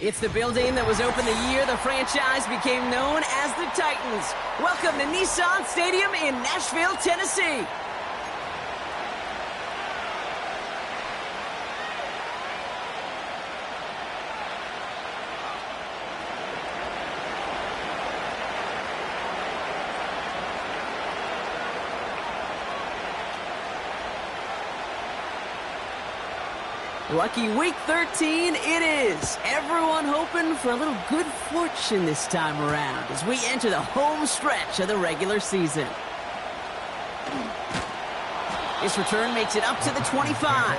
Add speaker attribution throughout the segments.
Speaker 1: It's the building that was opened the year the franchise became known as the Titans. Welcome to Nissan Stadium in Nashville, Tennessee. Lucky week 13 it is. Everyone hoping for a little good fortune this time around as we enter the home stretch of the regular season. This return makes it up to the 25.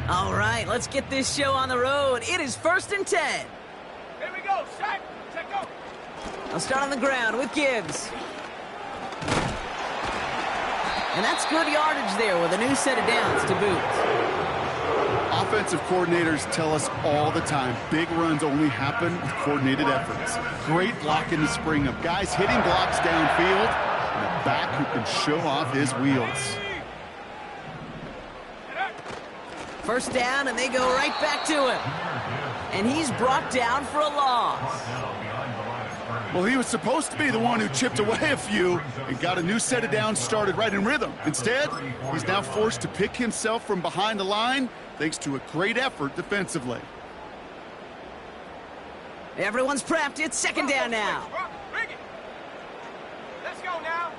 Speaker 1: All right, let's get this show on the road. It is 1st and 10.
Speaker 2: Here we go, set, go.
Speaker 1: I'll start on the ground with Gibbs. And that's good yardage there with a new set of downs to boot.
Speaker 3: Offensive coordinators tell us all the time, big runs only happen with coordinated efforts. Great block in the spring of guys hitting blocks downfield and a back who can show off his wheels.
Speaker 1: First down, and they go right back to him. And he's brought down for a loss.
Speaker 3: Well, he was supposed to be the one who chipped away a few and got a new set of downs started right in rhythm. Instead, he's now forced to pick himself from behind the line thanks to a great effort defensively.
Speaker 1: Everyone's prepped. It's 2nd down now.
Speaker 2: Let's go now.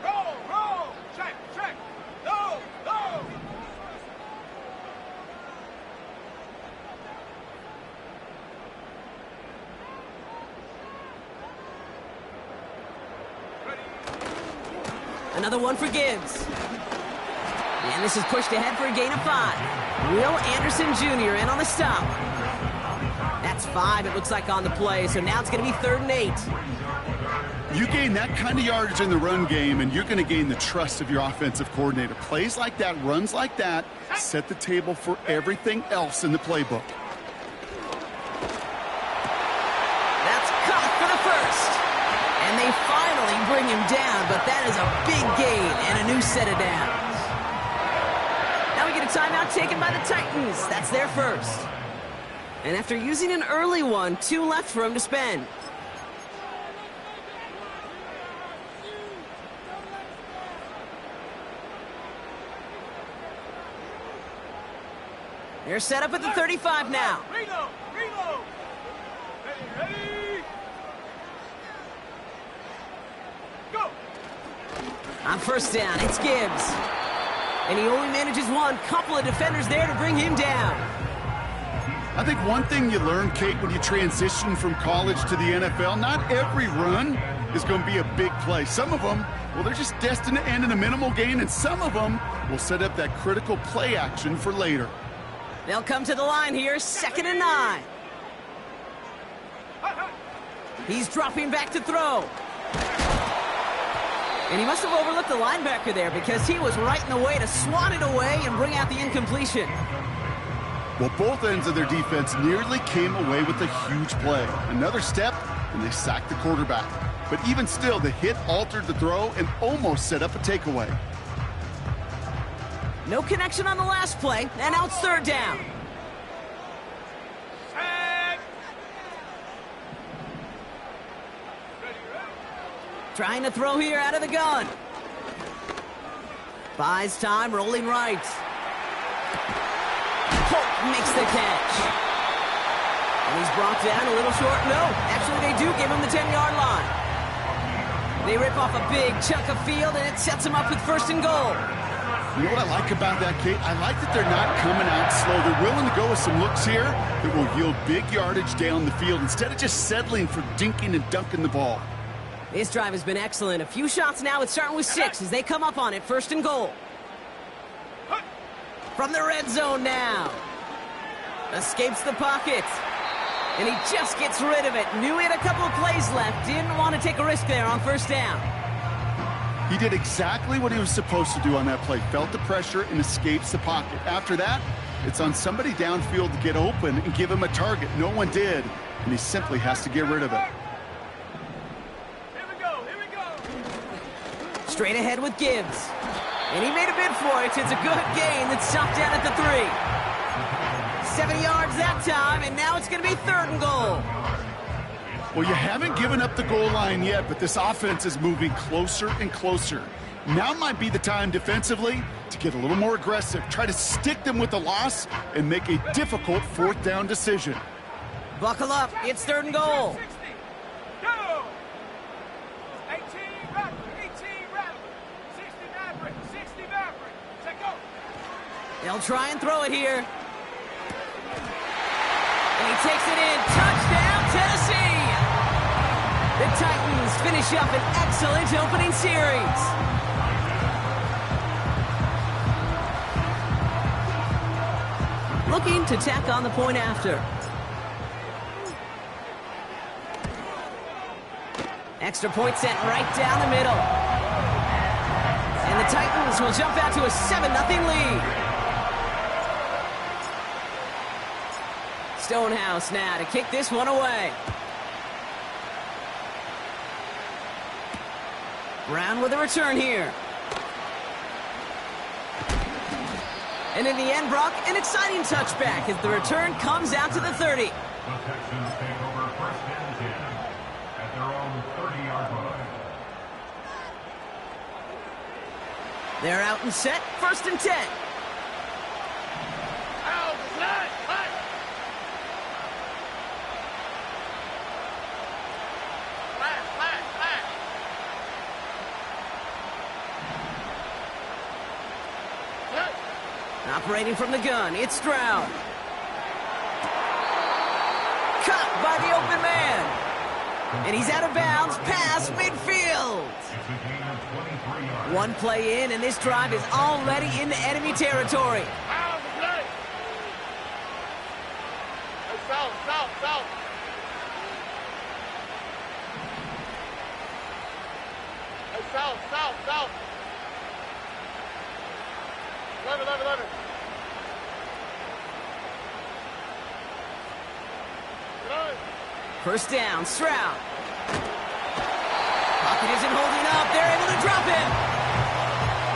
Speaker 2: Roll. Check. Go.
Speaker 1: Another one for Gibbs. And this is pushed ahead for a gain of 5. Will Anderson Jr. in on the stop. That's 5, it looks like, on the play. So now it's going to be 3rd and 8.
Speaker 3: You gain that kind of yardage in the run game, and you're going to gain the trust of your offensive coordinator. Plays like that, runs like that, set the table for everything else in the playbook.
Speaker 1: That's caught for the first. And they finally bring him down, but that is a big gain and a new set of downs. Now we get a timeout taken by the Titans. That's their first. And after using an early one, 2 left for him to spend. They're set up at the 35 now.
Speaker 2: Reload. Ready. Go.
Speaker 1: On first down, it's Gibbs. And he only manages one. Couple of defenders there to bring him down.
Speaker 3: I think one thing you learn, Kate, when you transition from college to the NFL, not every run is going to be a big play. Some of them, well, they're just destined to end in a minimal gain, and some of them will set up that critical play action for later.
Speaker 1: They'll come to the line here, 2nd and 9. He's dropping back to throw. And he must have overlooked the linebacker there because he was right in the way to swat it away and bring out the incompletion.
Speaker 3: Well, both ends of their defense nearly came away with a huge play. Another step, and they sacked the quarterback. But even still, the hit altered the throw and almost set up a takeaway.
Speaker 1: No connection on the last play, and now it's 3rd down. Trying to throw here out of the gun. Buys time, rolling right. Holt makes the catch. And he's brought down a little short. No, actually they do give him the 10-yard line. They rip off a big chunk of field, and it sets him up with 1st and goal.
Speaker 3: You know what I like about that, Kate? I like that they're not coming out slow. They're willing to go with some looks here that will yield big yardage down the field instead of just settling for dinking and dunking the ball.
Speaker 1: This drive has been excellent. A few shots now. It's starting with 6 as they come up on it. 1st and goal. From the red zone now. Escapes the pocket. And he just gets rid of it. Knew he had a couple of plays left. Didn't want to take a risk there on 1st down.
Speaker 3: He did exactly what he was supposed to do on that play. Felt the pressure and escapes the pocket. After that, it's on somebody downfield to get open and give him a target. No one did, and he simply has to get rid of it.
Speaker 2: Here we
Speaker 1: Straight ahead with Gibbs. And he made a bid for it. It's a good gain that's stopped down at the 3. 7 yards that time, and now it's going to be 3rd and goal.
Speaker 3: Well, you haven't given up the goal line yet, but this offense is moving closer and closer. Now might be the time defensively to get a little more aggressive. Try to stick them with the loss and make a difficult 4th down decision.
Speaker 1: Buckle up. It's 3rd and goal.
Speaker 2: 60. Go. 18 Raptor. 18 Raptor. 60 Maverick. 60 Maverick. Take go.
Speaker 1: They'll try and throw it here. And he takes it in. Touchdown, Tennessee! The Titans finish up an excellent opening series. Looking to tack on the point after. Extra point sent right down the middle. And the Titans will jump out to a 7-0 lead. Stonehouse now to kick this one away. Brown with a return here. And in the end, Brock, an exciting touchback as the return comes out to the 30.
Speaker 4: The Texans take over 1st and 10 at their own 30-yard line.
Speaker 1: They're out and set, 1st and 10. Operating from the gun, it's Stroud. Cut by the open man. And he's out of bounds past midfield. One play in, and this drive is already into enemy territory.
Speaker 2: South. South. 11.
Speaker 1: 1st down, Stroud. Pocket isn't holding up. They're able to drop him.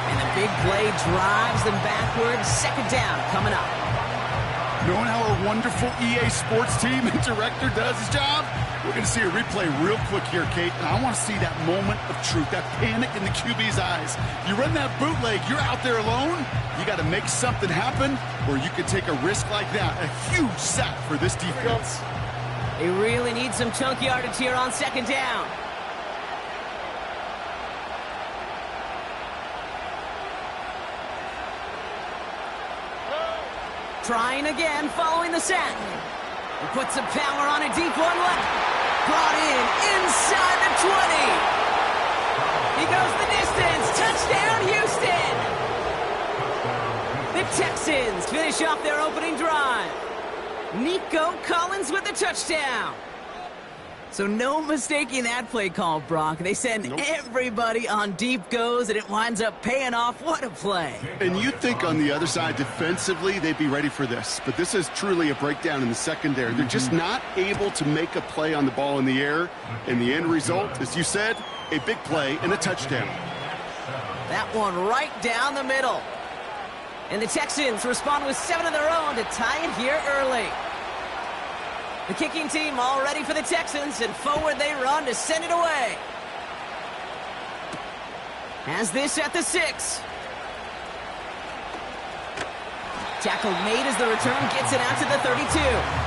Speaker 1: And the big play drives them backwards. 2nd down coming up.
Speaker 3: Knowing how our wonderful EA Sports team and director does his job, we're going to see a replay real quick here, Kate. And I want to see that moment of truth, that panic in the QB's eyes. You run that bootleg, you're out there alone. You got to make something happen, or you can take a risk like that. A huge sack for this defense.
Speaker 1: They really need some chunk yardage here on 2nd down. Trying again, following the sack. He puts some power on a deep one left. Brought in inside the 20. He goes the distance. Touchdown, Houston. The Texans finish off their opening drive. Nico Collins with the touchdown. So no mistaking that play call, Brock. They send everybody on deep goes, and it winds up paying off. What a play.
Speaker 3: And you think on the other side defensively they'd be ready for this. But this is truly a breakdown in the secondary. They're just not able to make a play on the ball in the air. And the end result, as you said, a big play and a touchdown.
Speaker 1: That one right down the middle. And the Texans respond with 7 of their own to tie it here early. The kicking team all ready for the Texans, and forward they run to send it away. Has this at the 6. Tackle made as the return gets it out to the 32.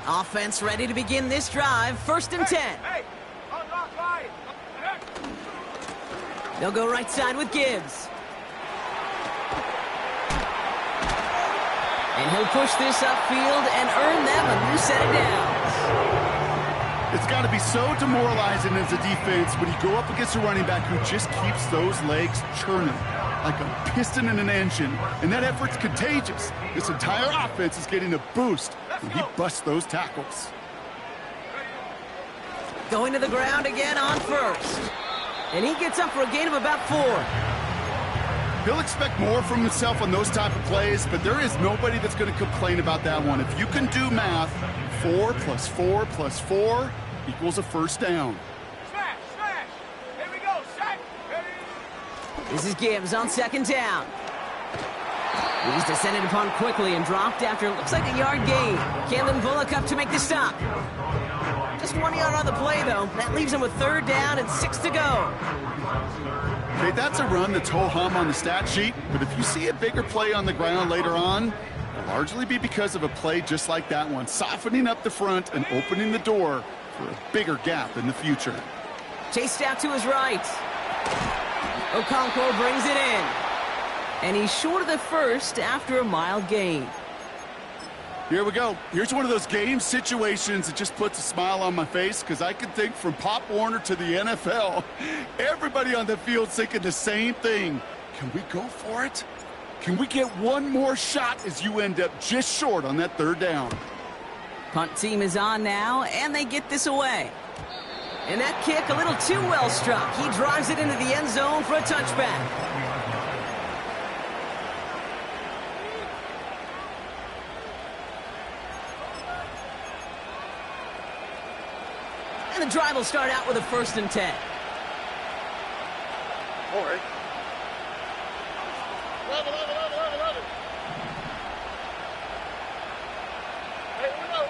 Speaker 1: Offense ready to begin this drive. 1st and 10.
Speaker 2: Hey, unlock line.
Speaker 1: They'll go right side with Gibbs. And he'll push this upfield and earn them a new set of downs.
Speaker 3: It's got to be so demoralizing as a defense when you go up against a running back who just keeps those legs churning like a piston in an engine. And that effort's contagious. This entire offense is getting a boost when he busts those tackles.
Speaker 1: Going to the ground again on 1st. And he gets up for a gain of about 4.
Speaker 3: He'll expect more from himself on those type of plays, but there is nobody that's going to complain about that one. If you can do math, 4 + 4 + 4 equals a first down.
Speaker 2: Smash, smash. Here we go. Sack. Ready.
Speaker 1: This is Gibbs on second down. He's descended upon quickly and dropped after it looks like a yard gain. Kalen Bullock up to make the stop. Just 1 yard on the play, though. That leaves him with third down and 6 to go.
Speaker 3: Okay, that's a run that's ho-hum on the stat sheet, but if you see a bigger play on the ground later on, it'll largely be because of a play just like that one, softening up the front and opening the door for a bigger gap in the future.
Speaker 1: Chased out to his right. Okonkwo brings it in. And he's short of the first after a mild gain.
Speaker 3: Here we go. Here's one of those game situations that just puts a smile on my face because I can think from Pop Warner to the NFL, everybody on the field's thinking the same thing. Can we go for it? Can we get one more shot as you end up just short on that third down?
Speaker 1: Punt team is on now, and they get this away. And that kick a little too well struck. He drives it into the end zone for a touchback. The drive will start out with a 1st and 10.
Speaker 2: All right. Love it. Hey, uno.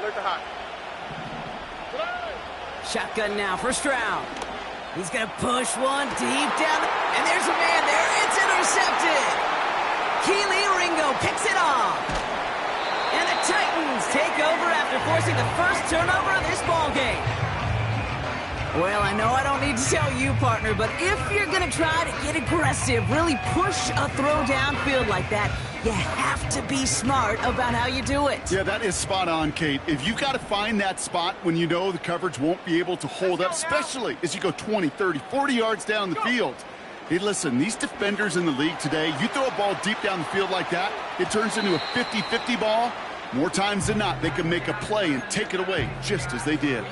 Speaker 2: Alert the high.
Speaker 1: Shotgun now for Stroud. He's going to push one deep down. And there's a man there. It's intercepted. Keely Ringo picks it off. And the Titans take over after forcing the first turnover of this ballgame. Well, I know I don't need to tell you, partner, but if you're going to try to get aggressive, really push a throw downfield like that, you have to be smart about how you do it.
Speaker 3: Yeah, that is spot on, Kate. If you've got to find that spot when you know the coverage won't be able to hold up, especially as you go 20, 30, 40 yards down the field. Hey, listen, these defenders in the league today, you throw a ball deep down the field like that, it turns into a 50-50 ball. More times than not, they can make a play and take it away, just as they did.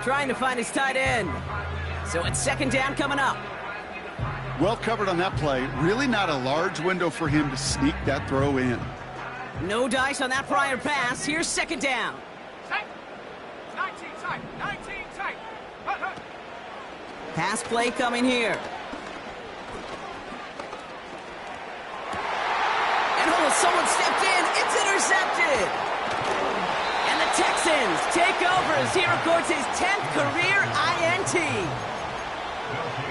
Speaker 1: Trying to find his tight end. So it's 2nd down coming up.
Speaker 3: Well covered on that play. Really not a large window for him to sneak that throw in.
Speaker 1: No dice on that prior pass. Here's 2nd down.
Speaker 2: Tight. 19 tight. 19 tight. Hut.
Speaker 1: Pass play coming here. Someone stepped in. It's intercepted. And the Texans take over as he records his 10th career INT.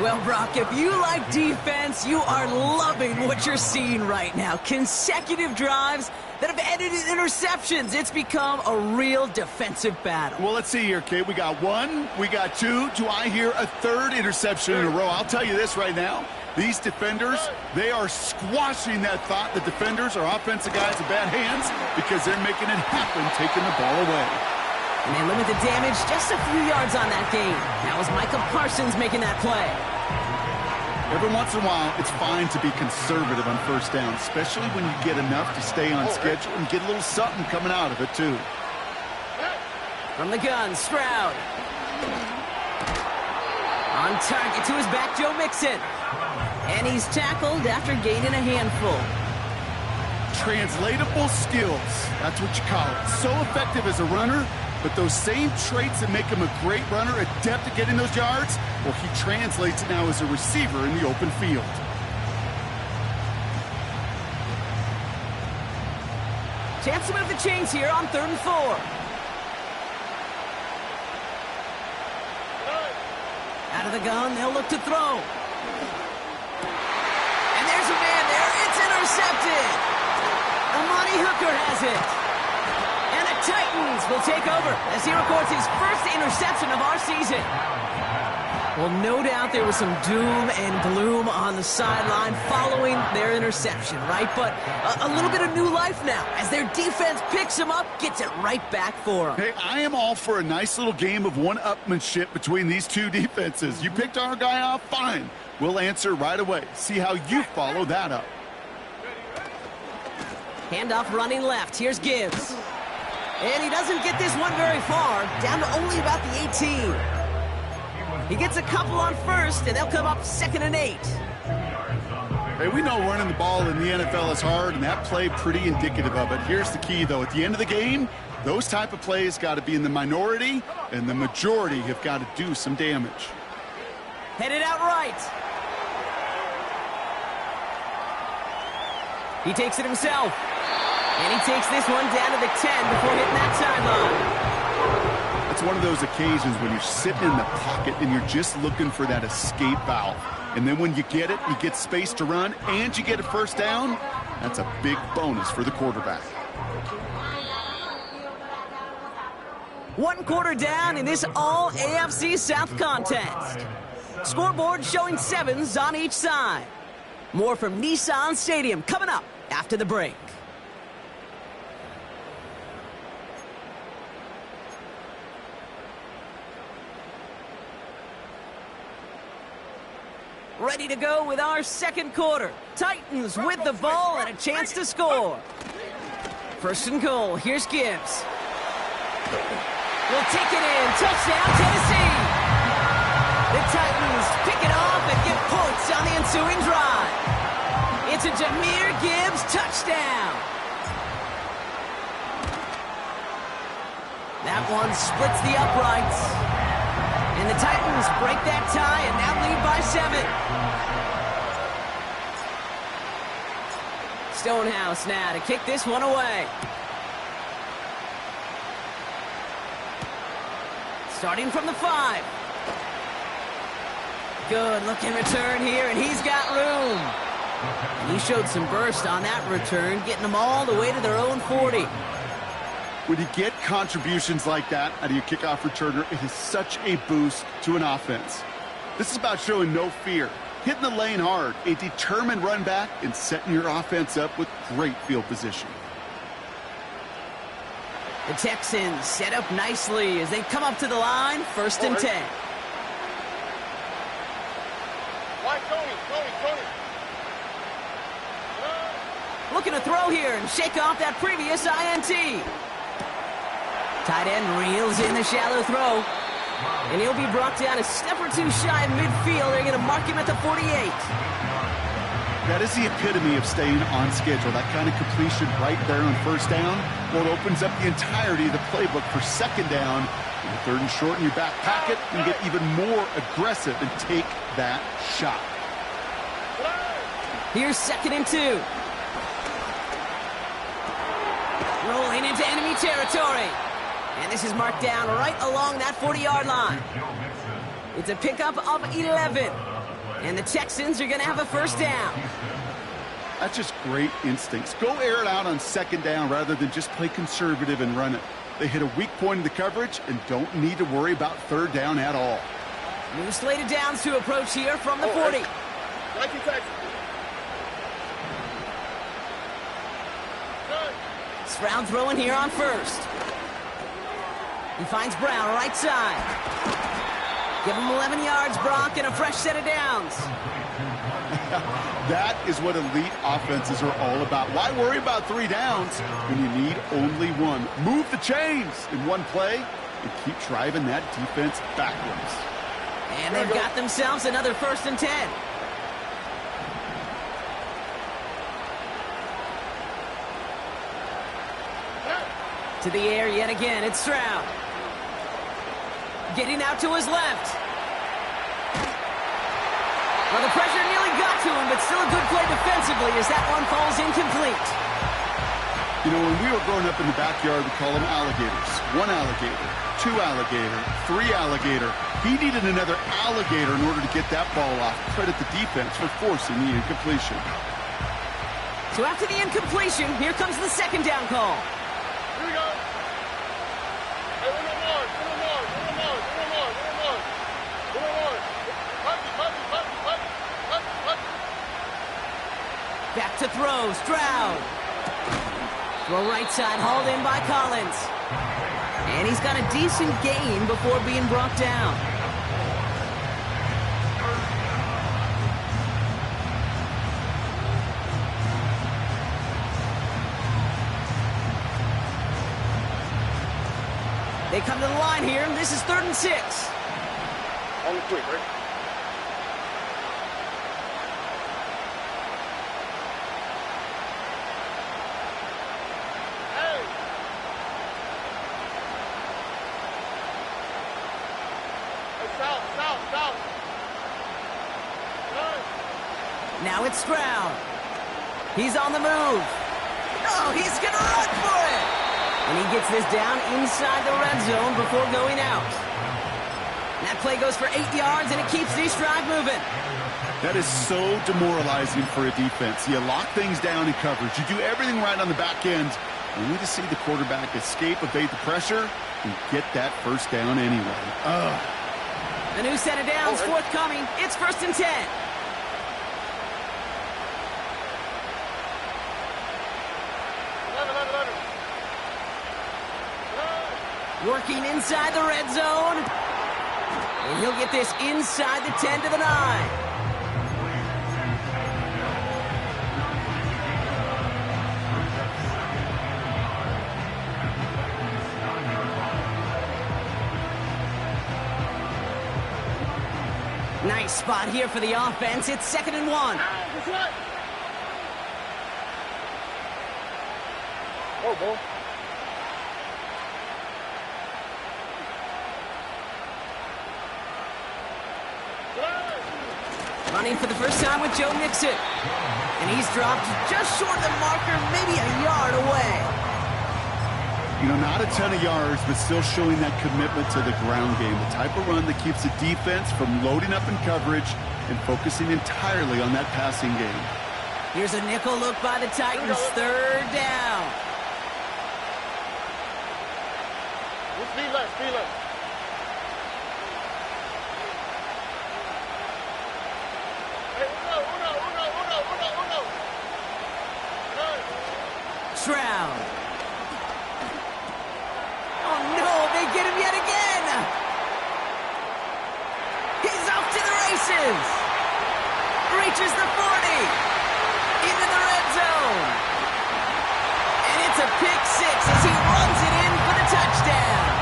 Speaker 1: Well, Brock, if you like defense, you are loving what you're seeing right now. Consecutive drives that have ended in interceptions. It's become a real defensive battle.
Speaker 3: Well, let's see here, Kate. We got 1, we got 2. Do I hear a 3rd interception in a row? I'll tell you this right now. These defenders, they are squashing that thought. The defenders are offensive guys in bad hands because they're making it happen, taking the ball away.
Speaker 1: And they limit the damage just a few yards on that gain. That was Michael Parsons making that play.
Speaker 3: Every once in a while, it's fine to be conservative on 1st down, especially when you get enough to stay on schedule and get a little something coming out of it, too.
Speaker 1: From the gun, Stroud. On target to his back, Joe Mixon. And he's tackled after gaining a handful.
Speaker 3: Translatable skills. That's what you call it. So effective as a runner, but those same traits that make him a great runner, adept at getting those yards, well, he translates it now as a receiver in the open field.
Speaker 1: Chance to move the chains here on 3rd and 4. Out of the gun, they'll look to throw. And there's a man there. It's intercepted. Amani Hooker has it. And the Titans will take over as he records his first interception of our season. Well, no doubt there was some doom and gloom on the sideline following their interception, right? But a little bit of new life now as their defense picks him up, gets it right back for them.
Speaker 3: Hey, I am all for a nice little game of one-upmanship between these two defenses. You picked our guy off, fine. We'll answer right away. See how you follow that up.
Speaker 1: Handoff running left. Here's Gibbs. And he doesn't get this one very far, down to only about the 18. He gets a couple on first, and they'll come up 2nd and 8.
Speaker 3: Hey, we know running the ball in the NFL is hard, and that play pretty indicative of it. Here's the key, though. At the end of the game, those type of plays got to be in the minority, and the majority have got to do some damage.
Speaker 1: Headed out right. He takes it himself. And he takes this one down to the 10 before hitting that sideline.
Speaker 3: It's one of those occasions when you're sitting in the pocket and you're just looking for that escape valve. And then when you get it, you get space to run, and you get a first down. That's a big bonus for the quarterback.
Speaker 1: 1 quarter down in this all AFC South contest. Scoreboard showing 7s on each side. More from Nissan Stadium coming up after the break. Ready to go with our 2nd quarter. Titans with the ball and a chance to score. 1st and goal. Here's Gibbs. Will take it in. Touchdown, Tennessee. The Titans pick it off and get points on the ensuing drive. It's a Jahmyr Gibbs touchdown. That one splits the uprights. And the Titans break that tie and now lead by 7. Stonehouse now to kick this one away. Starting from the 5. Good looking return here, and he's got room. And he showed some burst on that return, getting them all the way to their own 40.
Speaker 3: When you get contributions like that out of your kickoff returner, it is such a boost to an offense. This is about showing no fear, hitting the lane hard, a determined run back, and setting your offense up with great field position.
Speaker 1: The Texans set up nicely as they come up to the line, 1st and 10. Looking to throw here and shake off that previous INT. Tight end reels in the shallow throw. And he'll be brought down a step or two shy of midfield. They're going to mark him at the 48.
Speaker 3: That is the epitome of staying on schedule. That kind of completion right there on 1st down. Well, it opens up the entirety of the playbook for 2nd down. And 3rd and short in your back pocket, and get even more aggressive and take that shot.
Speaker 1: Here's 2nd and 2. Rolling into enemy territory. And this is marked down right along that 40-yard line. It's a pickup of 11. And the Texans are going to have a 1st down.
Speaker 3: That's just great instincts. Go air it out on 2nd down rather than just play conservative and run it. They hit a weak point in the coverage and don't need to worry about 3rd down at all.
Speaker 1: New slated downs to approach here from the 40. Stroud throwing here on 1st. He finds Brown right side. Give him 11 yards, Brock, and a fresh set of downs.
Speaker 3: That is what elite offenses are all about. Why worry about 3 downs when you need only 1? Move the chains in one play and keep driving that defense backwards.
Speaker 1: And they've got themselves another 1st and 10. To the air yet again, it's Stroud. Getting out to his left. Well, the pressure nearly got to him, but still a good play defensively as that one falls incomplete.
Speaker 3: You know, when we were growing up in the backyard, we call them alligators. 1 alligator, 2 alligator, 3 alligator. He needed another alligator in order to get that ball off. Credit the defense for forcing the incompletion.
Speaker 1: So after the incompletion, here comes the 2nd down call.
Speaker 2: Here we go. Hey, one more.
Speaker 1: Back to throw, Stroud. Throw right side, hauled in by Collins. And he's got a decent gain before being brought down. They come to the line here. This is 3rd and 6.
Speaker 5: On the quick, right? Hey! Hey, south. Good.
Speaker 1: Now it's Stroud. He's on the move. Oh, he's going to run for it. And he gets this down inside the red zone before going out. That play goes for 8 yards, and it keeps this drive moving.
Speaker 3: That is so demoralizing for a defense. You lock things down in coverage. You do everything right on the back end, only to see the quarterback escape, evade the pressure, and get that first down anyway.
Speaker 1: The new set of downs forthcoming. It's 1st and 10. Working inside the red zone. And he'll get this inside the 10 to the 9. Nice spot here for the offense. It's 2nd and 1.
Speaker 5: Oh, boy.
Speaker 1: Running for the first time with Joe Mixon. And he's dropped just short of the marker, maybe a yard away.
Speaker 3: You know, not a ton of yards, but still showing that commitment to the ground game. The type of run that keeps the defense from loading up in coverage and focusing entirely on that passing game.
Speaker 1: Here's a nickel look by the Titans. 3rd down.
Speaker 5: Speed left.
Speaker 1: Stroud. Oh, no, they get him yet again. He's off to the races. Reaches the 40. Into the red zone. And it's a pick 6 as he runs it in for the touchdown.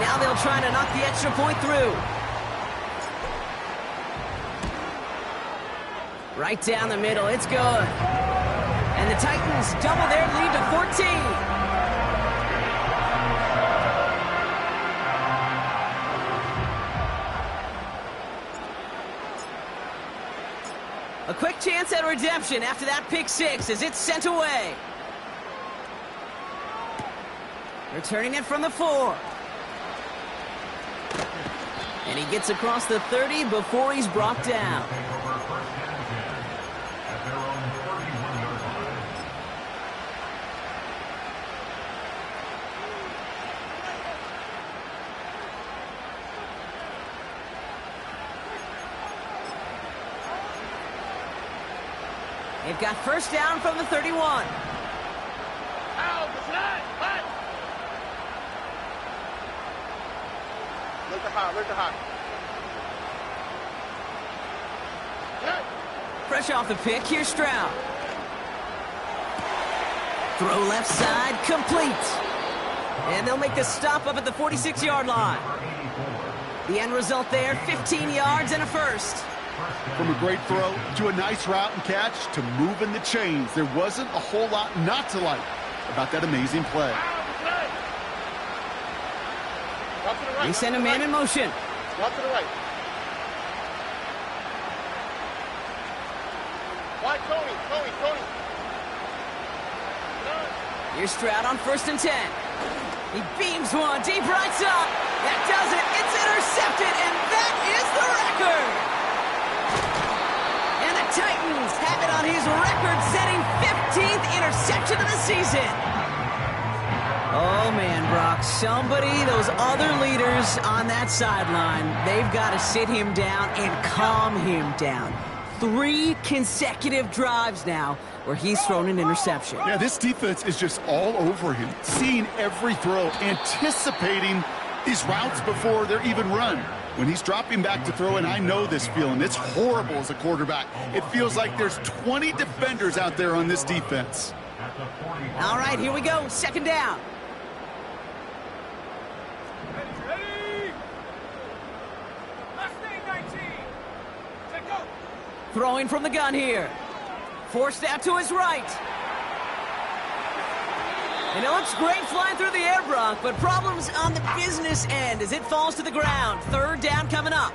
Speaker 1: Now they'll try to knock the extra point through. Right down the middle, it's good. And the Titans double their lead to 14. A quick chance at redemption after that pick 6 as it's sent away. Returning it from the 4. And he gets across the 30 before he's brought down. They've got first down from the 31.
Speaker 5: Look the high.
Speaker 1: Fresh off the pick, here's Stroud. Throw left side, complete. And they'll make the stop up at the 46-yard line. The end result there, 15 yards and a first.
Speaker 3: From a great throw to a nice route and catch to moving the chains, there wasn't a whole lot not to like about that amazing play.
Speaker 1: They send a man in motion.
Speaker 5: Not to the right. Why, Tony.
Speaker 1: Here's Stroud on 1st and 10. He beams one deep right side. That does it. It's intercepted, and that is the record. And the Titans have it on his record-setting 15th interception of the season. Oh, man, Brock, those other leaders on that sideline, they've got to sit him down and calm him down. 3 consecutive drives now where he's thrown an interception.
Speaker 3: Yeah, this defense is just all over him, seeing every throw, anticipating these routes before they're even run. When he's dropping back to throw, and I know this feeling, it's horrible as a quarterback. It feels like there's 20 defenders out there on this defense.
Speaker 1: All right, here we go, 2nd down. Throwing from the gun here. Forced out to his right. And it looks great flying through the air, Brock, but problems on the business end as it falls to the ground. Third down coming up.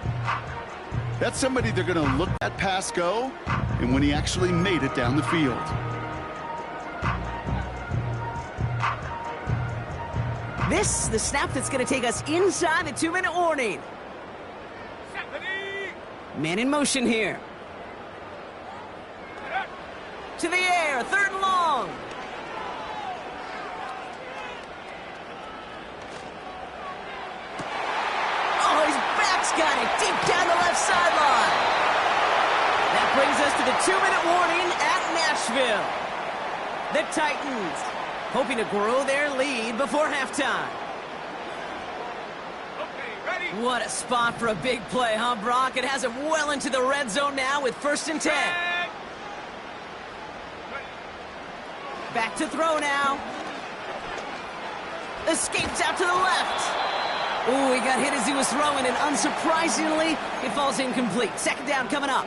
Speaker 3: That's somebody they're going to look at pass go, and when he actually made it down the field.
Speaker 1: This is the snap that's going to take us inside the 2-minute warning. Man in motion here. To the air, third and long. Oh, his back's got it deep down the left sideline. That brings us to the 2-minute warning at Nashville. The Titans hoping to grow their lead before halftime.
Speaker 2: Okay, ready?
Speaker 1: What a spot for a big play, huh, Brock? It has him well into the red zone now with 1st and 10. Back to throw now. Escapes out to the left. Ooh, he got hit as he was throwing, and unsurprisingly, it falls incomplete. 2nd down coming up.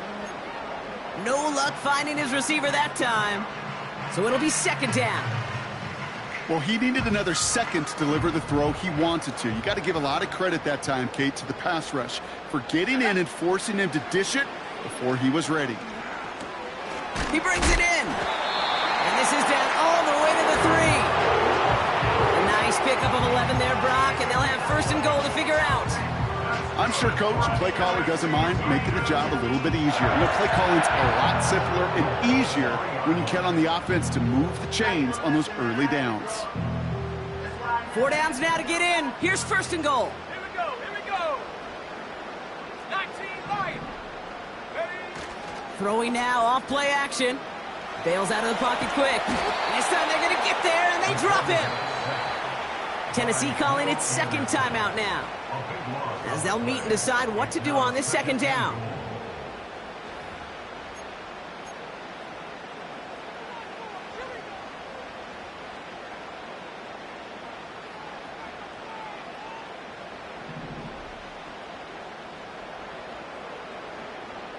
Speaker 1: No luck finding his receiver that time. So it'll be 2nd down.
Speaker 3: Well, he needed another second to deliver the throw he wanted to. You got to give a lot of credit that time, Kate, to the pass rush for getting in and forcing him to dish it before he was ready.
Speaker 1: He brings it in. And this is down all the way to the 3. A nice pickup of 11 there, Brock, and they'll have 1st and goal to figure out.
Speaker 3: I'm sure, Coach, play caller doesn't mind making the job a little bit easier. You know, play calling's a lot simpler and easier when you count on the offense to move the chains on those early downs.
Speaker 1: 4 downs now to get in. Here's 1st and goal.
Speaker 2: Here we go, here we go. 19 line. Ready?
Speaker 1: Throwing now, off play action. Bails out of the pocket quick. This time they're going to get there, and they drop him. Tennessee calling its 2nd timeout now, as they'll meet and decide what to do on this 2nd down.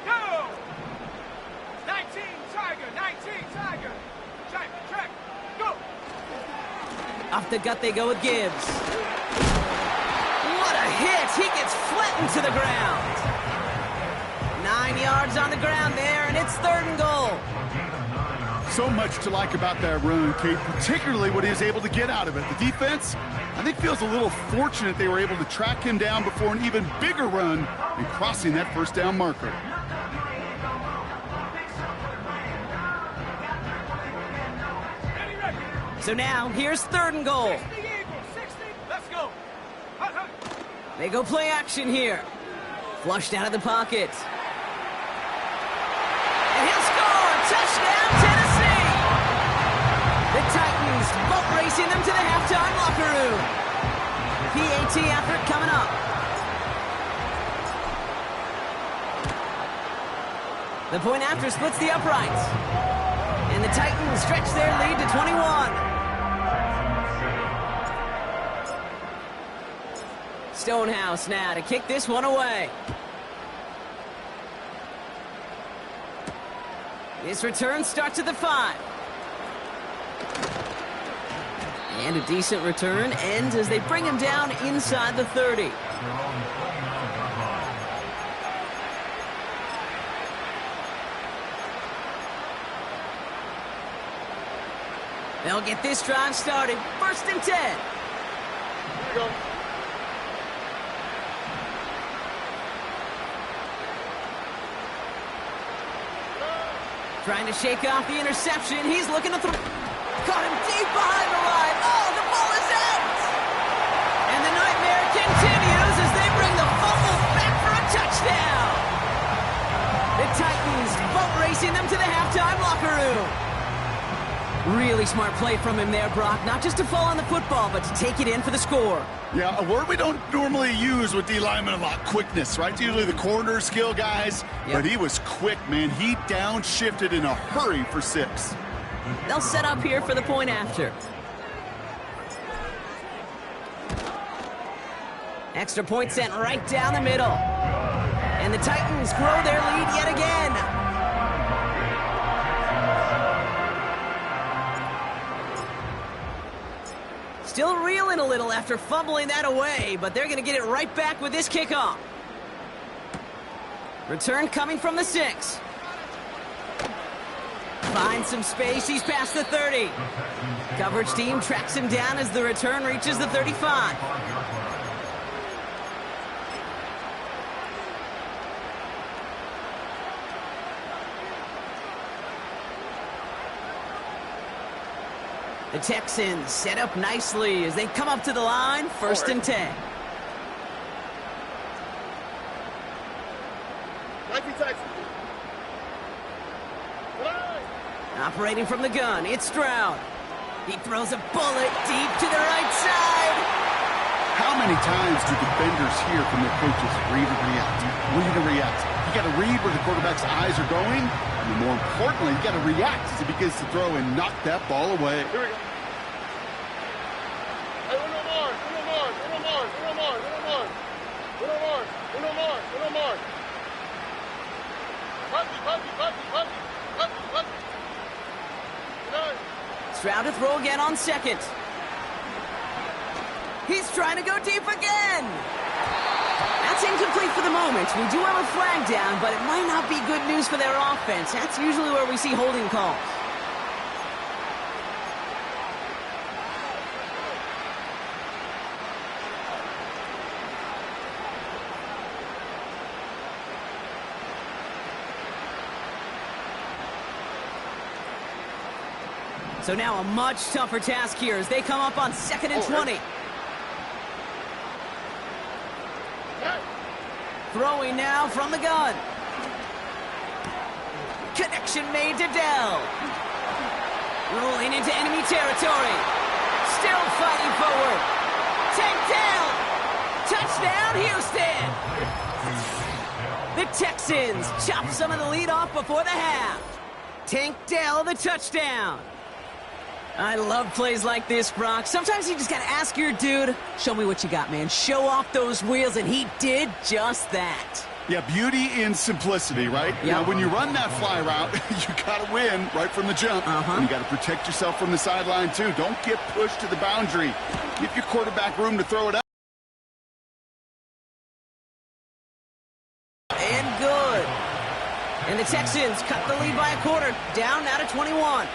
Speaker 2: Go! 19 Tiger, 19 Tiger. Check, go!
Speaker 1: Off the gut they go with Gibbs. What a hit! He gets flattened to the ground. 9 yards on the ground there, and it's 3rd and goal.
Speaker 3: So much to like about that run, Kate, particularly what he was able to get out of it. The defense, I think, feels a little fortunate they were able to track him down before an even bigger run and crossing that 1st down marker.
Speaker 1: So now, here's 3rd and goal.
Speaker 2: 60 Eagles, 60. Let's go. Hut, hut.
Speaker 1: They go play action here. Flushed out of the pocket. And he'll score! Touchdown, Tennessee! The Titans boat racing them to the halftime locker room. PAT effort coming up. The point after splits the uprights. And the Titans stretch their lead to 21. Stonehouse now to kick this one away. This return starts at the 5. And a decent return ends as they bring him down inside the 30. They'll get this drive started. 1st and 10.
Speaker 5: Here we go.
Speaker 1: Trying to shake off the interception. He's looking to throw. Caught him deep behind the line. Oh, the ball is out! And the nightmare continues as they bring the fumble back for a touchdown. The Titans boat racing them to the halftime locker room. Really smart play from him there, Brock. Not just to fall on the football, but to take it in for the score.
Speaker 3: Yeah, a word we don't normally use with D linemen a lot, quickness, right? It's usually the corner skill guys, but he was quick, man. He downshifted in a hurry for 6.
Speaker 1: They'll set up here for the point after. Extra point sent right down the middle. And the Titans grow their lead yet again. Still reeling a little after fumbling that away, but they're going to get it right back with this kickoff. Return coming from the 6. Finds some space. He's past the 30. Coverage team tracks him down as the return reaches the 35. The Texans set up nicely as they come up to the line. 1st and 10. Operating from the gun, it's Stroud. He throws a bullet deep to the right side.
Speaker 3: How many times do defenders hear from their coaches, read and react, read and react? You got to read where the quarterback's eyes are going, and more importantly, you got to react as he begins to throw and knock that ball away.
Speaker 5: Here we go. Hey, uno more. Puppy.
Speaker 1: Stroud to throw again on 2nd. He's trying to go deep again. That's incomplete for the moment. We do have a flag down, but it might not be good news for their offense. That's usually where we see holding calls. So now a much tougher task here as they come up on 2nd and 20. Throwing now from the gun. Connection made to Dell. Rolling into enemy territory. Still fighting forward. Takedown. Touchdown, Houston. The Texans chop some of the lead off before the half. Tank Dell the touchdown. I love plays like this, Brock. Sometimes you just got to ask your dude, show me what you got, man. Show off those wheels, and he did just that.
Speaker 3: Yeah, beauty in simplicity, right?
Speaker 1: Yep.
Speaker 3: Now, when you run that fly route, you got to win right from the jump. And you got to protect yourself from the sideline, too. Don't get pushed to the boundary. Give your quarterback room to throw it up.
Speaker 1: And good. And the Texans cut the lead by a quarter, down now to 21.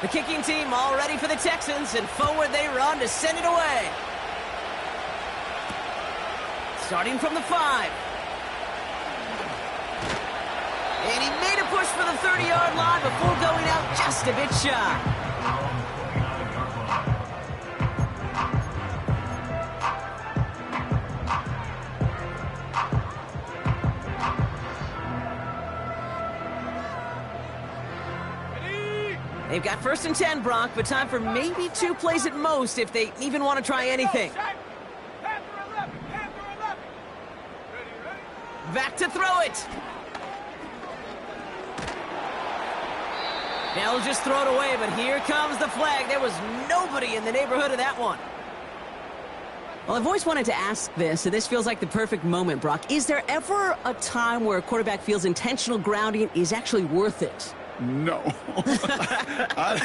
Speaker 1: The kicking team all ready for the Texans, and forward they run to send it away. Starting from the 5. And he made a push for the 30-yard line before going out just a bit shy. They've got 1st and 10, Brock, but time for maybe 2 plays at most if they even want to try anything. Back to throw it. They'll just throw it away, but here comes the flag. There was nobody in the neighborhood of that one. Well, I've always wanted to ask this, and this feels like the perfect moment, Brock. Is there ever a time where a quarterback feels intentional grounding is actually worth it?
Speaker 3: No. I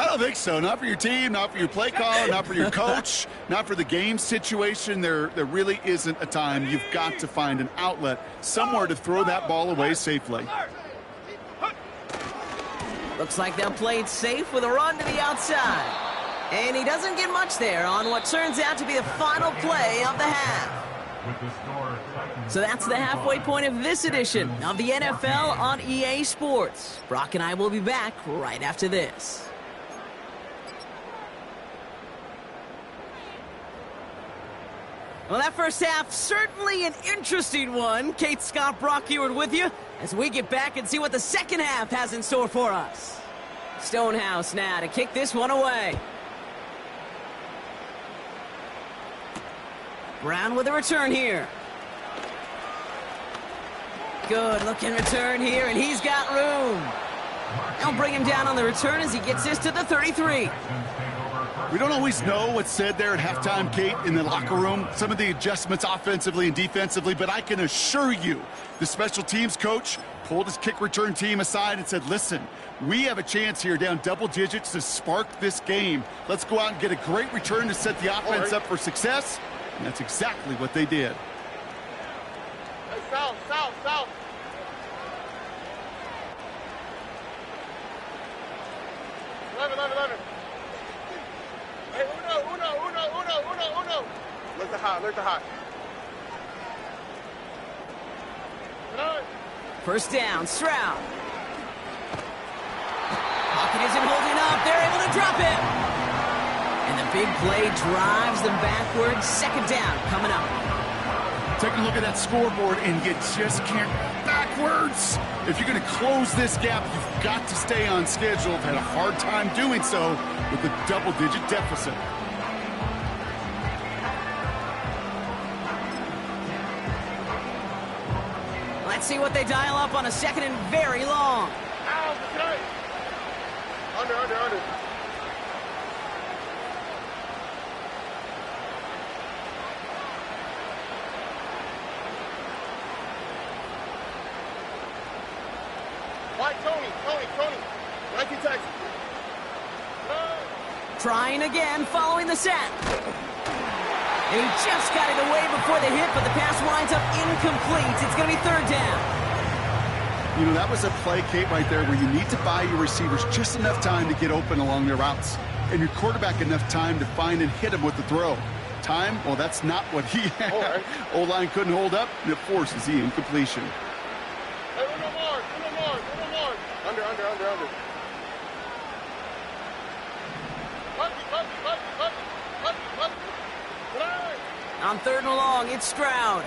Speaker 3: don't think so. Not for your team, not for your play caller, not for your coach, not for the game situation. There really isn't a time. You've got to find an outlet, somewhere to throw that ball away safely.
Speaker 1: Looks like they'll play it safe with a run to the outside. And he doesn't get much there on what turns out to be the final play of the half. So that's the halfway point of this edition of the NFL on EA Sports. Brock and I will be back right after this. Well, that first half, certainly an interesting one. Kate, Scott, Brock Ewart with you as we get back and see what the second half has in store for us. Stonehouse now to kick this one away. Brown with a return here. Good looking return here, and he's got room. They'll bring him down on the return as he gets this to the 33.
Speaker 3: We don't always know what's said there at halftime, Kate, in the locker room. Some of the adjustments offensively and defensively, but I can assure you the special teams coach pulled his kick return team aside and said, listen, we have a chance here down double digits to spark this game. Let's go out and get a great return to set the offense up for success. And that's exactly what they did.
Speaker 5: Hey, south, south, south. Eleven. Hey, uno. Look the hot.
Speaker 1: First down, Stroud. Pocket isn't holding up. They're able to drop it. And the big play drives them backwards. Second down coming up.
Speaker 3: Take a look at that scoreboard, and you just can't backwards. If you're going to close this gap, you've got to stay on schedule. I've had a hard time doing so with a double-digit deficit.
Speaker 1: Let's see what they dial up on a second and very long.
Speaker 5: Under. White, Tony. 19 Texans.
Speaker 1: Trying again, following the sack. And he just got it away before the hit, but the pass winds up incomplete. It's going to be third down.
Speaker 3: You know, that was a play, Kate, right there, where you need to buy your receivers just enough time to get open along their routes, and your quarterback enough time to find and hit him with the throw. Time? Well, that's not what he had.
Speaker 5: Right.
Speaker 3: O-line couldn't hold up, and it forces the incompletion.
Speaker 5: Hey, uno more. Under.
Speaker 1: On third and long, it's Stroud.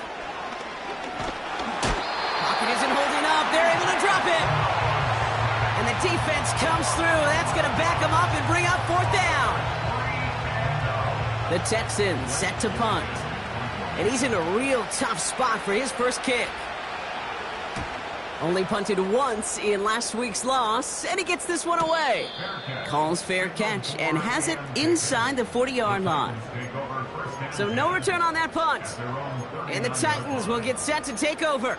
Speaker 1: Pocket isn't holding up. They're able to drop it. And the defense comes through. That's going to back them up and bring up fourth down. The Texans set to punt. And he's in a real tough spot for his first kick. Only punted once in last week's loss, and he gets this one away. Calls fair catch and has it inside the 40-yard line. So no return on that punt. And the Titans will get set to take over.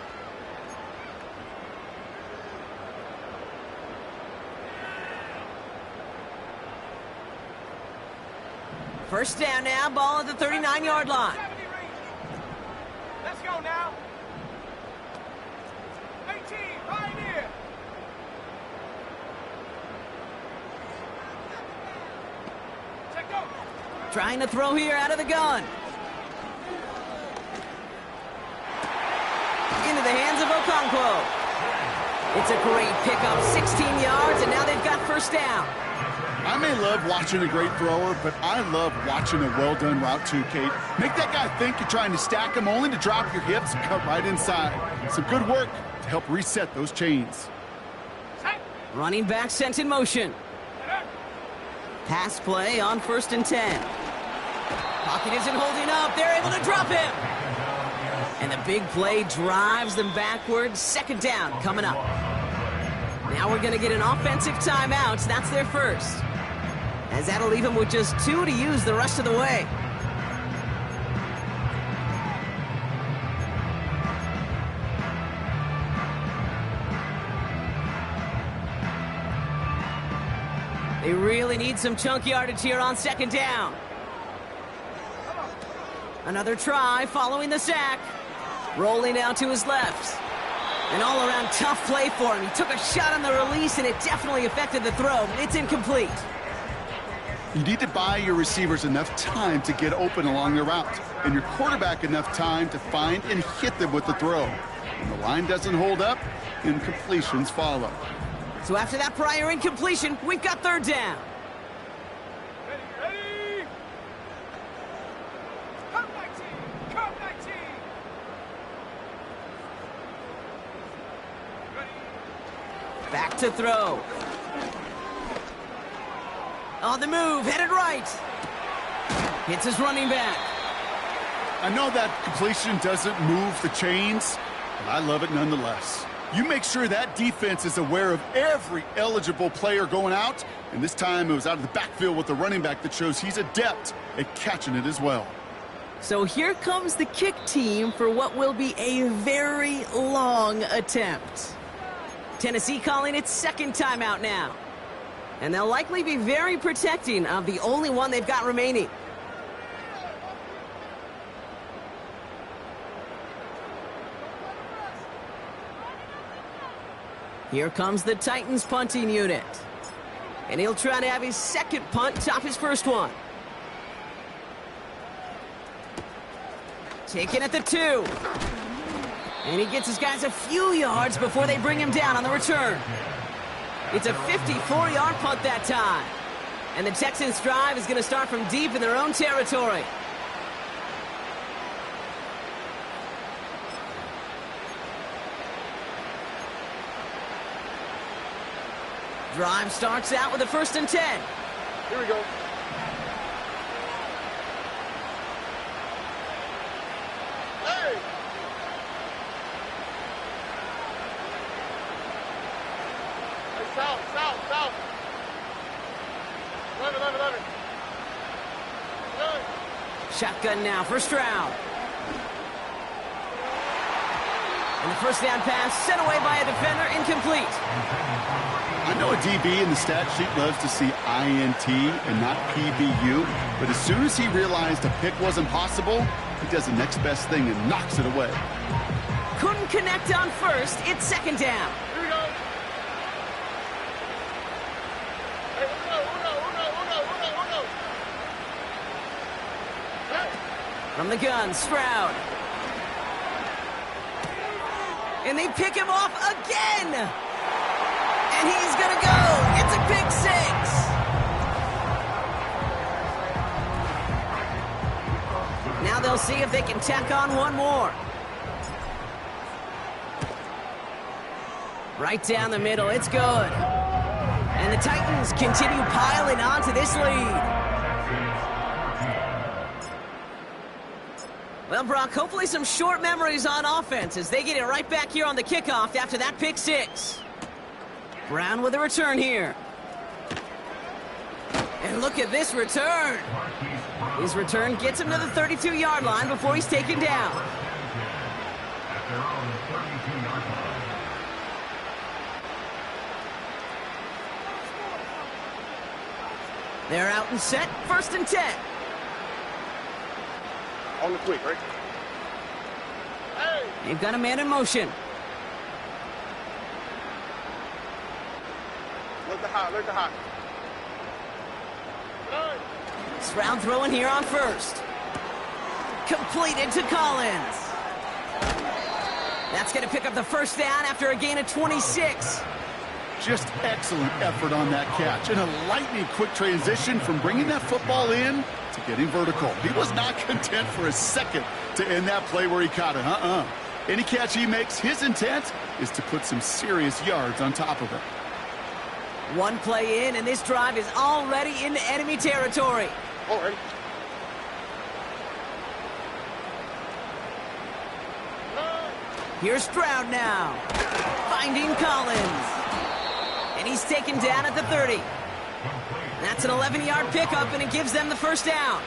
Speaker 1: First down now, ball at the 39-yard line.
Speaker 2: Let's go now. 18, right here. Check go.
Speaker 1: Trying to throw here out of the gun. Into the hands of Okonkwo. It's a great pickup, 16 yards, and now they've got first down.
Speaker 3: I may love watching a great thrower, but I love watching a well-done route too, Kate. Make that guy think you're trying to stack him only to drop your hips and cut right inside. Some good work to help reset those chains.
Speaker 1: Running back sent in motion. Pass play on 1st and 10. Pocket isn't holding up. They're able to drop him. And the big play drives them backwards. Second down coming up. Now we're going to get an offensive timeout. That's their first. As that'll leave them with just 2 to use the rest of the way. They really need some chunk yardage here on second down. Another try following the sack. Rolling out to his left. An all-around tough play for him. He took a shot on the release, and it definitely affected the throw, but it's incomplete.
Speaker 3: You need to buy your receivers enough time to get open along their route, and your quarterback enough time to find and hit them with the throw. When the line doesn't hold up, incompletions follow.
Speaker 1: So after that prior incompletion, we've got third down.
Speaker 2: Ready? Come 19. Ready?
Speaker 1: Back to throw. On the move, headed right. Hits his running back.
Speaker 3: I know that completion doesn't move the chains, but I love it nonetheless. You make sure that defense is aware of every eligible player going out, and this time it was out of the backfield with the running back that shows he's adept at catching it as well.
Speaker 1: So here comes the kick team for what will be a very long attempt. Tennessee calling its second timeout now. And they'll likely be very protecting of the only one they've got remaining. Here comes the Titans punting unit. And he'll try to have his second punt top his first one. Taken at the 2. And he gets his guys a few yards before they bring him down on the return. It's a 54-yard punt that time. And the Texans' drive is going to start from deep in their own territory. Drive starts out with a 1st and 10.
Speaker 5: Here we go. Hey! Hey, south. 11.
Speaker 1: Shotgun now, first round. And the first down pass sent away by a defender, incomplete.
Speaker 3: I know a DB in the stat sheet loves to see INT and not PBU, but as soon as he realized a pick wasn't possible, he does the next best thing and knocks it away.
Speaker 1: Couldn't connect on first. It's second down.
Speaker 5: Here we go. Hey, uno. Hey.
Speaker 1: From the gun, Stroud. And they pick him off again. And he's going to go. It's a pick 6. Now they'll see if they can tack on one more. Right down the middle. It's good. And the Titans continue piling on to this lead. Well, Brock, hopefully some short memories on offense as they get it right back here on the kickoff after that pick 6. Brown with a return here. And look at this return. His return gets him to the 32-yard line before he's taken down. They're out and set, 1st and 10.
Speaker 5: On the quick, right? Hey!
Speaker 1: They've got a man in motion.
Speaker 5: Look the hot. Hey!
Speaker 1: Stroud throwing here on first. Completed to Collins. That's going to pick up the first down after a gain of 26.
Speaker 3: Just excellent effort on that catch. And a lightning quick transition from bringing that football in to getting vertical. He was not content for a second to end that play where he caught it. Any catch he makes, his intent is to put some serious yards on top of it.
Speaker 1: One play in, and this drive is already into enemy territory.
Speaker 5: All right.
Speaker 1: Here's Stroud now. Finding Collins. And he's taken down at the 30. That's an 11-yard pickup, and it gives them the first down.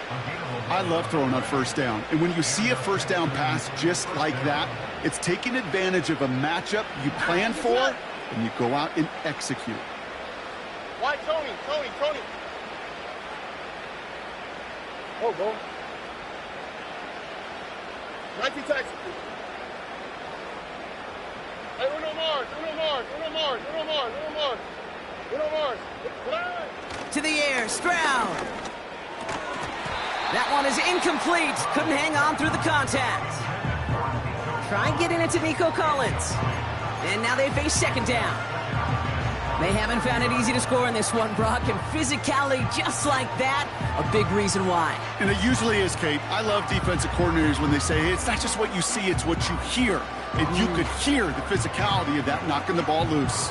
Speaker 3: I love throwing on first down. And when you see a first down pass just like that, it's taking advantage of a matchup you plan for, and you go out and execute.
Speaker 5: Why, Tony? Oh, go. 19 Texans. Hey, Uno Mars.
Speaker 1: To the air, Stroud. That one is incomplete. Couldn't hang on through the contact. Try getting it to Nico Collins. And now they face second down. They haven't found it easy to score in this one, Brock, and physicality just like that, a big reason why.
Speaker 3: And it usually is, Kate. I love defensive coordinators when they say, hey, it's not just what you see, it's what you hear. And you could hear the physicality of that knocking the ball loose.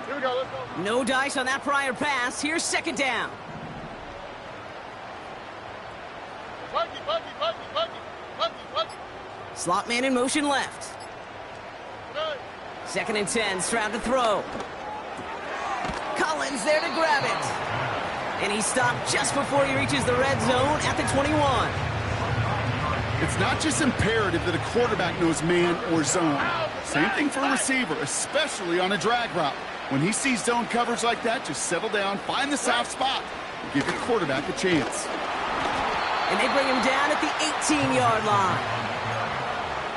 Speaker 5: Here we go, let's go.
Speaker 1: No dice on that prior pass. Here's second down.
Speaker 5: Buggy.
Speaker 1: Slot man in motion left.
Speaker 5: Good.
Speaker 1: 2nd and 10, Stroud to throw. Collins there to grab it. And he stopped just before he reaches the red zone at the 21.
Speaker 3: It's not just imperative that a quarterback knows man or zone. Same thing for a receiver, especially on a drag route. When he sees zone coverage like that, just settle down, find the soft spot, and give your quarterback a chance.
Speaker 1: And they bring him down at the 18-yard line.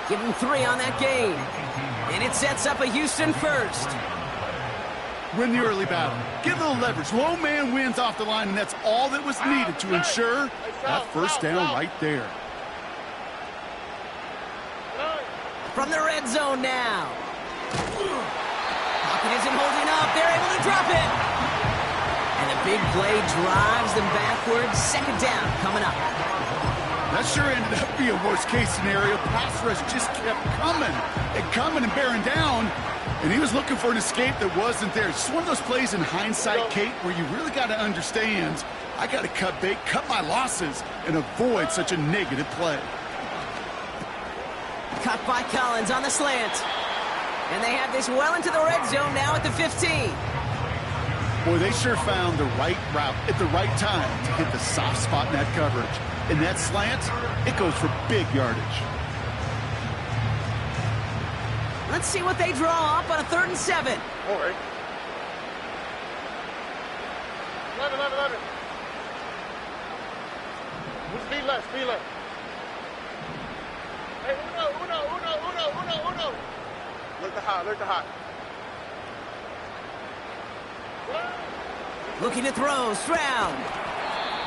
Speaker 1: Give him 3 on that gain. And it sets up a Houston first.
Speaker 3: Win the early battle. Get a little leverage. Low man wins off the line, and that's all that was needed to ensure that first down right there.
Speaker 1: From the red zone now. Pocket isn't holding up. They're able to drop it. And the big play drives them backwards. Second down coming up.
Speaker 3: That sure ended up being a worst-case scenario. Pass rush just kept coming and bearing down. And he was looking for an escape that wasn't there. It's just one of those plays in hindsight, Kate, where you really got to understand, I got to cut bait, cut my losses, and avoid such a negative play.
Speaker 1: Cut by Collins on the slant. And they have this well into the red zone now at the 15.
Speaker 3: Boy, they sure found the right route at the right time to hit the soft spot in that coverage. And that slant, it goes for big yardage.
Speaker 1: Let's see what they draw up on a 3rd and 7.
Speaker 5: All right. 11. Speed left. Hey, uno. Look the hot.
Speaker 1: Looking to throw, Stroud.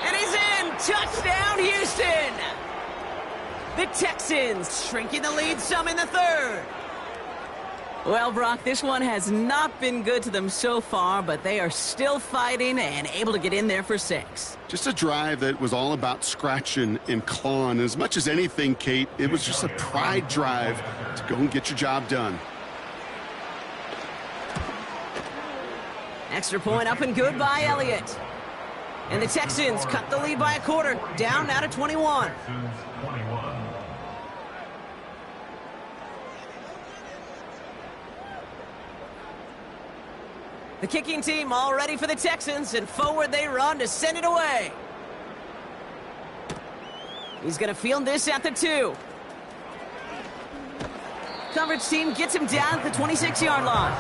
Speaker 1: And he's in! Touchdown, Houston! The Texans shrinking the lead some in the 3rd. Well, Brock, this one has not been good to them so far, but they are still fighting and able to get in there for 6.
Speaker 3: Just a drive that was all about scratching and clawing. As much as anything, Kate, it was just a pride drive to go and get your job done.
Speaker 1: Extra point up and good by Elliott. And the Texans cut the lead by a quarter, down now to 21.
Speaker 4: Texans 21.
Speaker 1: The kicking team all ready for the Texans, and forward they run to send it away. He's going to field this at the 2. Coverage team gets him down at the 26-yard line.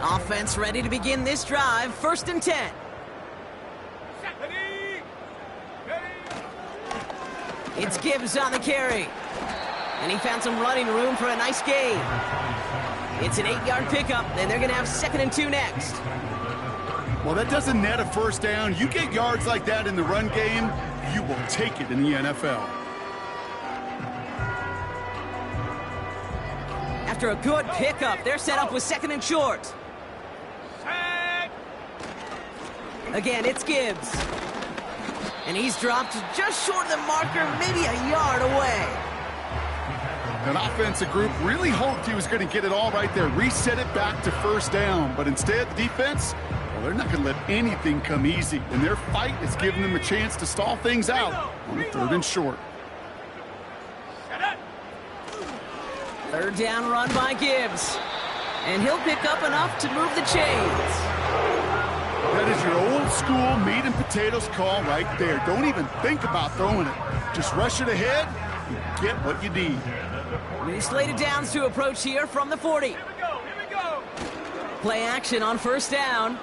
Speaker 1: Offense ready to begin this drive. 1st and 10. It's Gibbs on the carry. And he found some running room for a nice gain. It's an 8-yard pickup, and they're going to have 2nd and 2 next.
Speaker 3: Well, that doesn't net a first down. You get yards like that in the run game, you will take it in the NFL.
Speaker 1: After a good pickup, they're set up with 2nd and short. Again, it's Gibbs. And he's dropped just short of the marker, maybe a yard away.
Speaker 3: An offensive group really hoped he was going to get it all right there, reset it back to first down. But instead, the defense, well, they're not going to let anything come easy. And their fight is giving them a chance to stall things out on a 3rd and short.
Speaker 1: 3rd down run by Gibbs. And he'll pick up enough to move the chains.
Speaker 3: That is your old school meat and potatoes call right there. Don't even think about throwing it. Just rush it ahead and get what you need.
Speaker 1: New slated downs to approach here from the 40.
Speaker 2: Here we go.
Speaker 1: Play action on 1st down.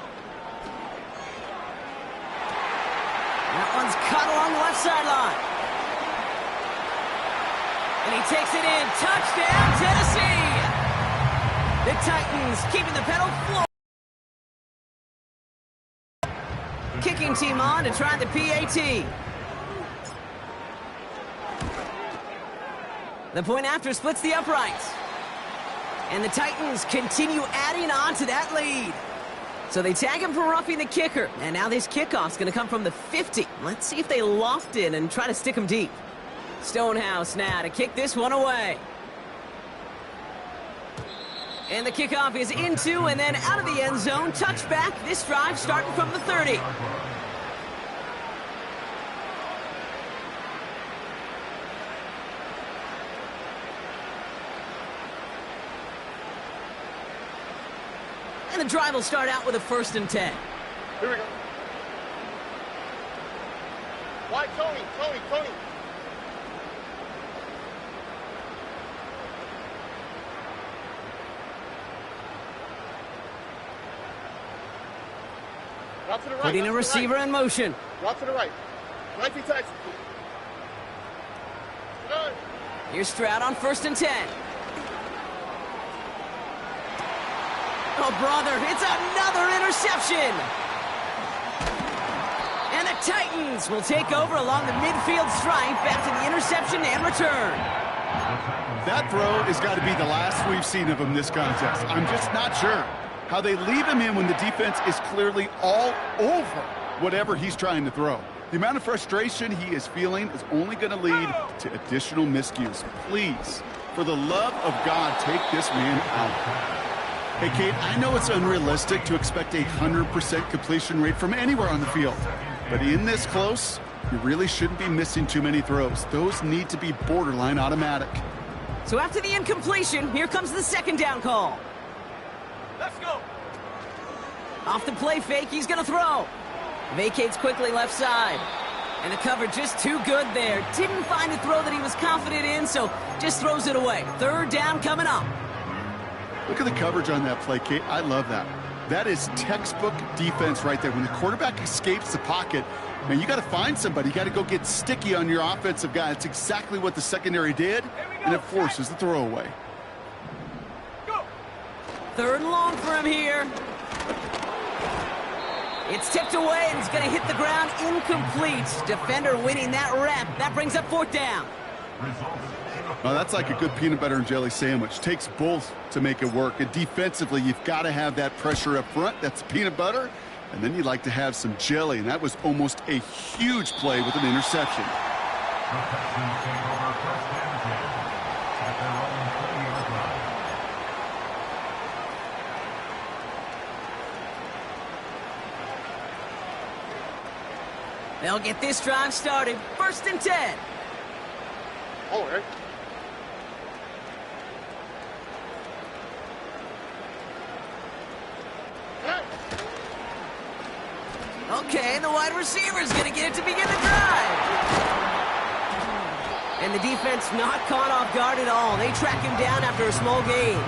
Speaker 1: That one's cut along the left sideline. And he takes it in. Touchdown, Tennessee! The Titans keeping the pedal floor. Kicking team on to try the PAT. The point after splits the uprights. And the Titans continue adding on to that lead. So they tag him for roughing the kicker. And now this kickoff's going to come from the 50. Let's see if they loft in and try to stick him deep. Stonehouse now to kick this one away. And the kickoff is into and then out of the end zone. Touchback. This drive starting from the 30. And the drive will start out with a 1st and 10.
Speaker 5: Here we go. Why, Tony? Route to the right.
Speaker 1: Putting a receiver in motion.
Speaker 5: Route to the right. 19 Texans. Good.
Speaker 1: Here's Stroud on 1st and 10. Oh, brother, it's another interception. And the Titans will take over along the midfield stripe after the interception and return.
Speaker 3: That throw has got to be the last we've seen of him this contest. I'm just not sure how they leave him in when the defense is clearly all over whatever he's trying to throw. The amount of frustration he is feeling is only going to lead to additional miscues. Please, for the love of God, take this man out. Hey, Kate, I know it's unrealistic to expect a 100% completion rate from anywhere on the field, but in this close, you really shouldn't be missing too many throws. Those need to be borderline automatic.
Speaker 1: So after the incompletion, here comes the 2nd down call.
Speaker 2: Let's go.
Speaker 1: Off the play fake, he's going to throw. Vacates quickly left side. And the cover just too good there. Didn't find a throw that he was confident in, so just throws it away. 3rd down coming up.
Speaker 3: Look at the coverage on that play, Kate. I love that. That is textbook defense right there. When the quarterback escapes the pocket, man, you got to find somebody. You got to go get sticky on your offensive guy. That's exactly what the secondary did, and it forces the throwaway.
Speaker 2: Go.
Speaker 1: 3rd and long for him here. It's tipped away, and it's going to hit the ground incomplete. Defender winning that rep. That brings up 4th down.
Speaker 3: Oh, that's like a good peanut butter and jelly sandwich. Takes both to make it work. And defensively, you've got to have that pressure up front. That's peanut butter. And then you'd like to have some jelly. And that was almost a huge play with an interception.
Speaker 4: The Texans take over 1st and 10 at their own 30-yard line.
Speaker 1: They'll get this drive started. 1st and 10.
Speaker 5: Oh, right.
Speaker 1: Okay, the wide receiver's going to get it to begin the drive. And the defense not caught off guard at all. They track him down after a small gain.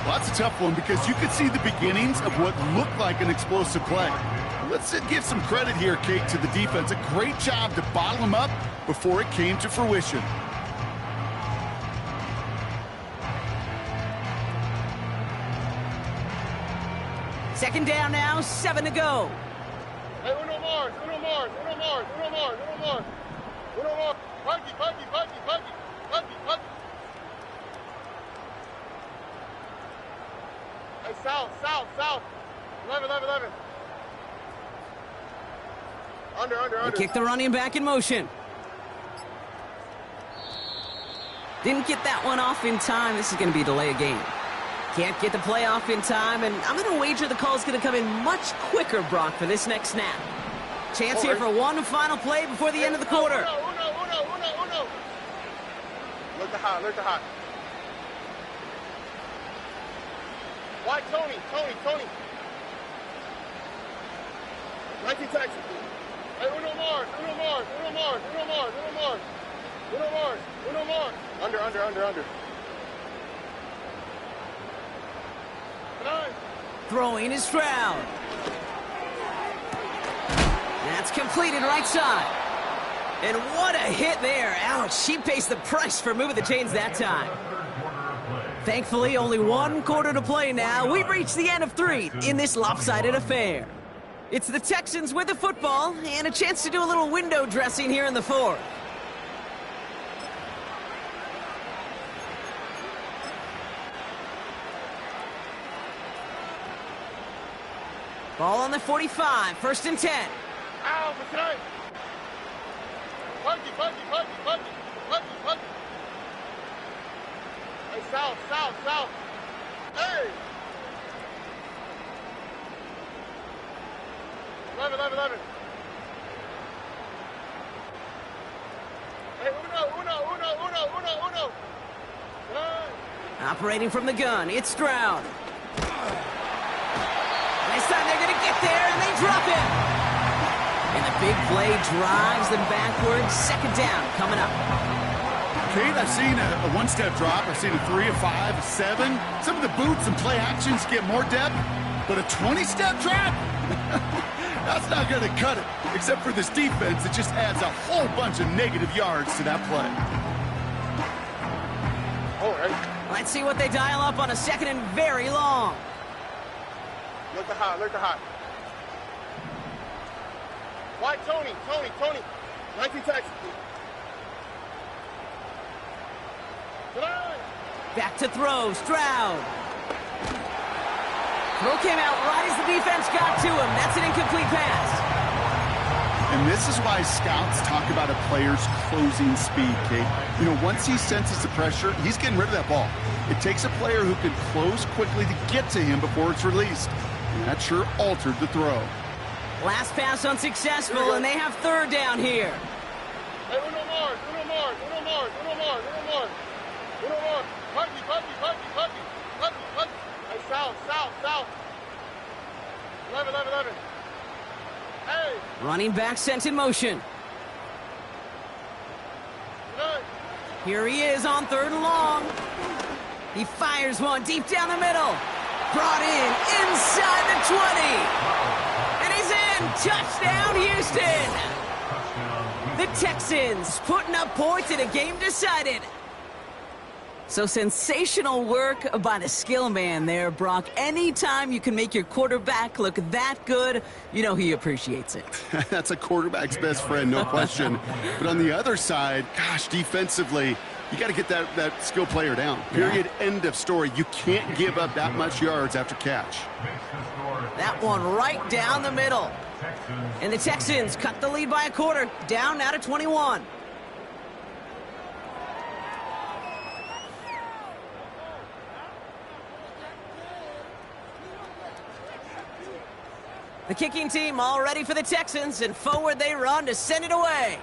Speaker 3: Well, that's a tough one because you could see the beginnings of what looked like an explosive play. Let's give some credit here, Kate, to the defense. A great job to bottle him up before it came to fruition.
Speaker 1: Second down now, 7 to go.
Speaker 5: Hey, uno more. Buggy. Hey, south. 11. Under.
Speaker 1: They kick the running back in motion. Didn't get that one off in time. This is going to be a delay of game. Can't get the play off in time, and I'm going to wager the call is going to come in much quicker, Brock, for this next snap. Chance here for one final play before the end of the quarter.
Speaker 5: Uno. Look the hot. Why, Tony? 19 Texans. Hey, uno more. Under.
Speaker 1: Throwing is Stroud. That's completed right side. And what a hit there. Ouch, she pays the price for moving the chains that time. Thankfully, only 1 quarter to play now. We've reached the end of 3 in this lopsided affair. It's the Texans with the football and a chance to do a little window dressing here in the 4th. Ball on the 45, 1st and 10.
Speaker 5: Ow, McKay. Buggy. Hey, south. Hey. 11. Hey, uno.
Speaker 1: Operating from the gun, it's Stroud. time they're going to get there, and they drop him. And the big play drives them backwards. Second down coming up.
Speaker 3: Kate, I've seen a one-step drop. I've seen a 3, a 5, a 7. Some of the boots and play actions get more depth, but a 20-step drop? That's not going to cut it, except for this defense that just adds a whole bunch of negative yards to that play.
Speaker 5: All right.
Speaker 1: Let's see what they dial up on a second and very long.
Speaker 5: Look at hot, look at hot. Why, Tony, 19 Texans.
Speaker 1: Back to throw, Stroud. Throw came out right as the defense got to him. That's an incomplete pass.
Speaker 3: And this is why scouts talk about a player's closing speed, Kate. You know, once he senses the pressure, he's getting rid of that ball. It takes a player who can close quickly to get to him before it's released. And that sure altered the throw.
Speaker 1: Last pass unsuccessful, and they have third down here.
Speaker 5: Hey, uno more. Puppy. Hey, south. 11. Hey.
Speaker 1: Running back sent in motion.
Speaker 5: Good.
Speaker 1: Here he is on third and long. He fires one deep down the middle. Brought in inside the 20. And he's in. Touchdown, Houston. The Texans putting up points in a game decided. So sensational work by the skill man there, Brock. Anytime you can make your quarterback look that good, you know he appreciates it.
Speaker 3: That's a quarterback's best friend, no question. But on the other side, gosh, defensively, you got to get that skill player down. Period. Yeah. End of story. You can't give up that much yards after catch.
Speaker 1: That one right down the middle. And the Texans cut the lead by a quarter, down now to 21. The kicking team all ready for the Texans, and forward they run to send it away.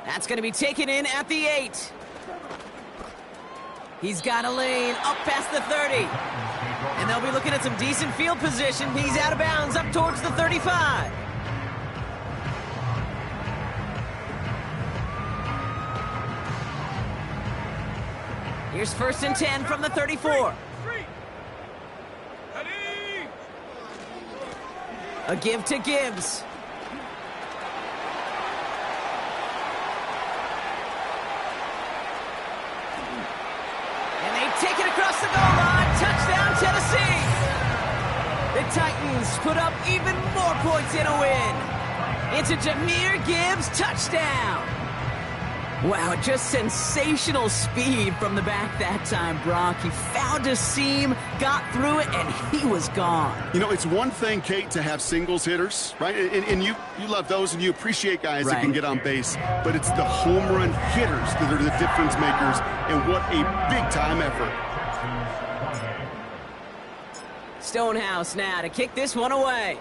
Speaker 1: That's going to be taken in at the 8. He's got a lane up past the 30. And they'll be looking at some decent field position. He's out of bounds up towards the 35. Here's first and 10 from the 34. A give to Gibbs. And they take it across the goal line. Touchdown, Tennessee. The Titans put up even more points in a win. It's a Jahmyr Gibbs touchdown. Wow, just sensational speed from the back that time, Brock. He found a seam, got through it, and he was gone.
Speaker 3: You know, it's one thing, Kate, to have singles hitters, right? And you love those, and you appreciate guys that can get on base. But it's the home run hitters that are the difference makers, and what a big-time effort.
Speaker 1: Stonehouse now to kick this one away.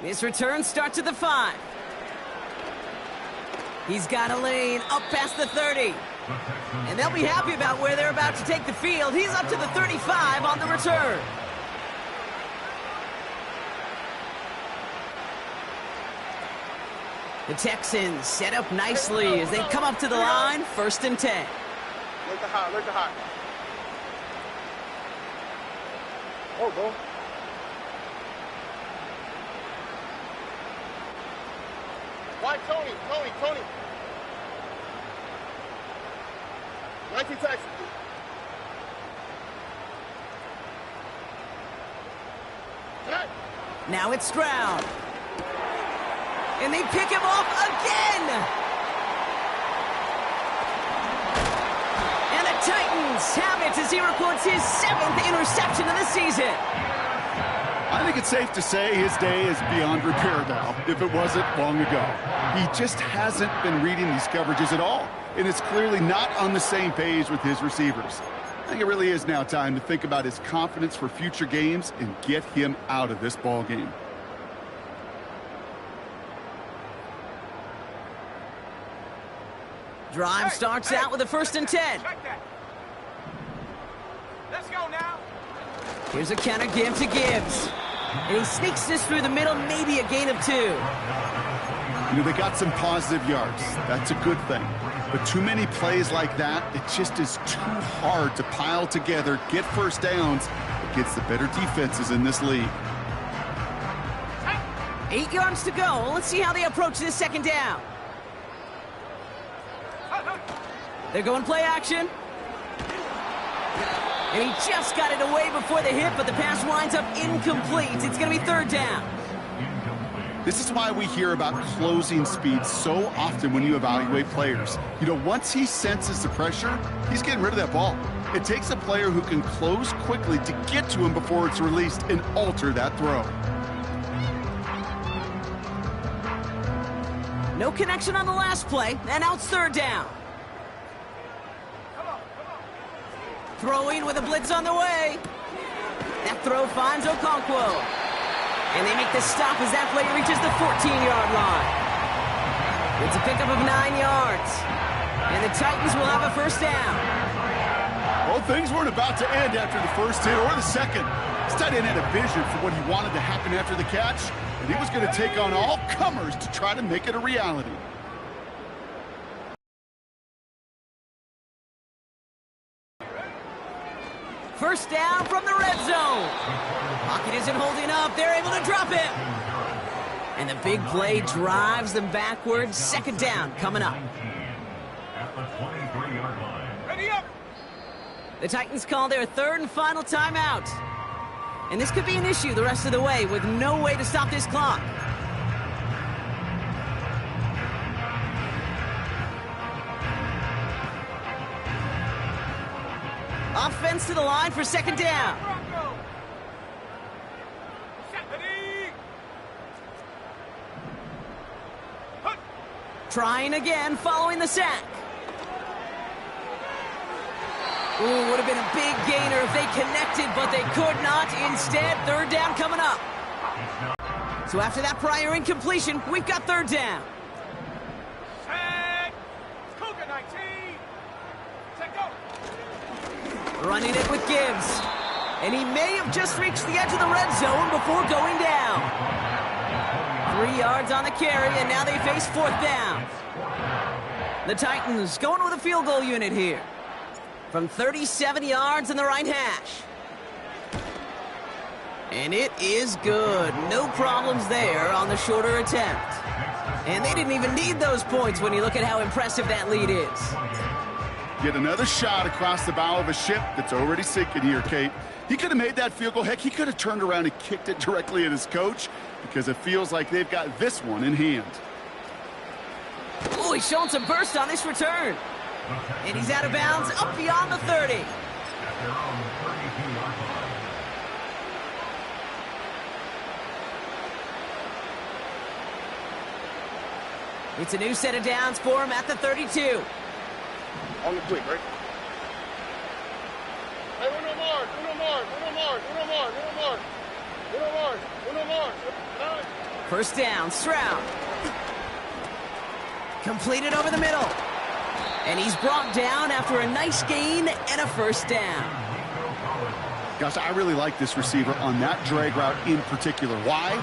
Speaker 1: This return starts at the 5. He's got a lane up past the 30. And they'll be happy about where they're about to take the field. He's up to the 35 on the return. The Texans set up nicely as they come up to the line, first and 10.
Speaker 5: Look at hot. Oh, go. Why, Tony. 19 Texans.
Speaker 1: Now it's Stroud. And they pick him off again. And the Titans have it as he records his 7th interception of the season.
Speaker 3: I think it's safe to say his day is beyond repair now, if it wasn't long ago. He just hasn't been reading these coverages at all, and it's clearly not on the same page with his receivers. I think it really is now time to think about his confidence for future games and get him out of this ball game.
Speaker 1: Drive starts out with a first and 10. Here's a counter give to Gibbs. And he sneaks this through the middle, maybe a gain of 2.
Speaker 3: You know, they got some positive yards. That's a good thing. But too many plays like that, it just is too hard to pile together, get first downs against the better defenses in this league.
Speaker 1: 8 yards to go. Let's see how they approach this second down. They're going play action. And he just got it away before the hit, but the pass winds up incomplete. It's going to be third down.
Speaker 3: This is why we hear about closing speed so often when you evaluate players. You know, once he senses the pressure, he's getting rid of that ball. It takes a player who can close quickly to get to him before it's released and alter that throw.
Speaker 1: No connection on the last play, and now it's third down. Throwing with a blitz on the way. That throw finds Okonkwo. And they make the stop as that play reaches the 14-yard line. It's a pickup of 9 yards. And the Titans will have a first down.
Speaker 3: Well, things weren't about to end after the first hit or the second. This tight end had a vision for what he wanted to happen after the catch, and he was going to take on all comers to try to make it a reality.
Speaker 1: First down from the red zone. Pocket isn't holding up. They're able to drop him. And the big play drives them backwards. Second down coming up.
Speaker 4: At the 23-yard line.
Speaker 2: Ready up.
Speaker 1: The Titans call their third and final timeout. And this could be an issue the rest of the way with no way to stop this clock. Offense to the line for second down. Trying again following the sack. Ooh, would have been a big gainer if they connected, but they could not. Instead, third down coming up. So after that prior incompletion, we've got third down.
Speaker 2: Set. Cougar 19. Set go.
Speaker 1: Running it with Gibbs. And he may have just reached the edge of the red zone before going down. 3 yards on the carry, and now they face fourth down. The Titans going with a field goal unit here. From 37 yards in the right hash. And it is good. No problems there on the shorter attempt. And they didn't even need those points when you look at how impressive that lead is.
Speaker 3: Get another shot across the bow of a ship that's already sinking here, Kate. He could have made that field goal. Heck, he could have turned around and kicked it directly at his coach because it feels like they've got this one in hand.
Speaker 1: Oh, he's showing some burst on this return. And he's out of bounds up beyond the 30.
Speaker 4: At their own 32-yard line.
Speaker 1: It's a new set of downs for him at the 32.
Speaker 5: On the quick, right? Hey, uno more.
Speaker 1: First down, Stroud. Completed over the middle. And he's brought down after a nice gain and a first down.
Speaker 3: Gosh, I really like this receiver on that drag route in particular. Why?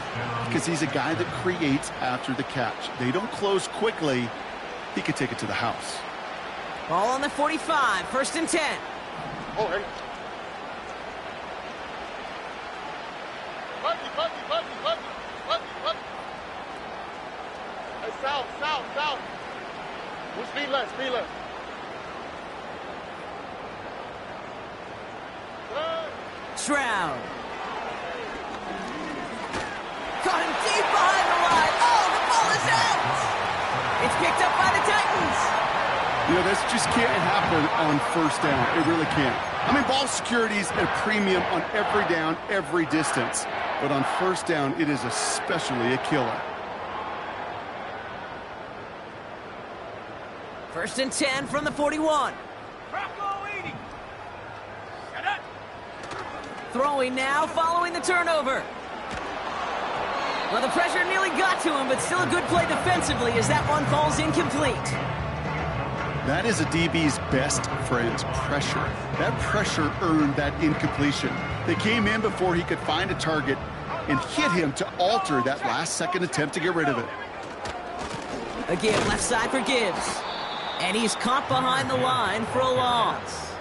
Speaker 3: Because he's a guy that creates after the catch. They don't close quickly. He could take it to the house.
Speaker 1: Ball on the 45, first and 10.
Speaker 5: Oh, hey. Puppy. Hey, south. Speed left.
Speaker 1: Stroud. Caught him deep behind the line. Oh, the ball is out. It's picked up by the Titans.
Speaker 3: You know, this just can't happen on first down. It really can't. I mean, ball security is a premium on every down, every distance. But on first down, it is especially a killer.
Speaker 1: First and 10 from the 41.
Speaker 2: Bronco 80. Set up.
Speaker 1: Throwing now, following the turnover. Well, the pressure nearly got to him, but still a good play defensively as that one falls incomplete.
Speaker 3: That is a DB's best friend, pressure. That pressure earned that incompletion. They came in before he could find a target and hit him to alter that last-second attempt to get rid of it.
Speaker 1: Again, left side for Gibbs. And he's caught behind the line for a loss.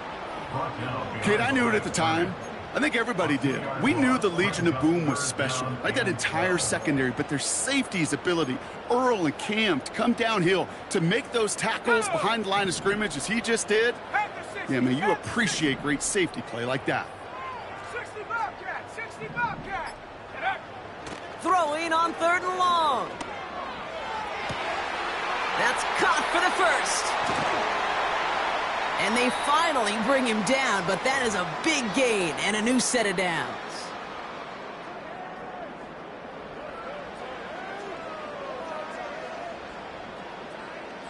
Speaker 3: Kid, I knew it at the time. I think everybody did. We knew the Legion of Boom was special, like that entire secondary, but their safety's ability, Earl and Cam, to come downhill, to make those tackles behind the line of scrimmage as he just did. Yeah, man, you appreciate great safety play like that.
Speaker 2: 60 Bobcat, 60 Bobcat. Get up.
Speaker 1: Throwing on 3rd and long. That's caught for the first. And they finally bring him down, but that is a big gain and a new set of downs.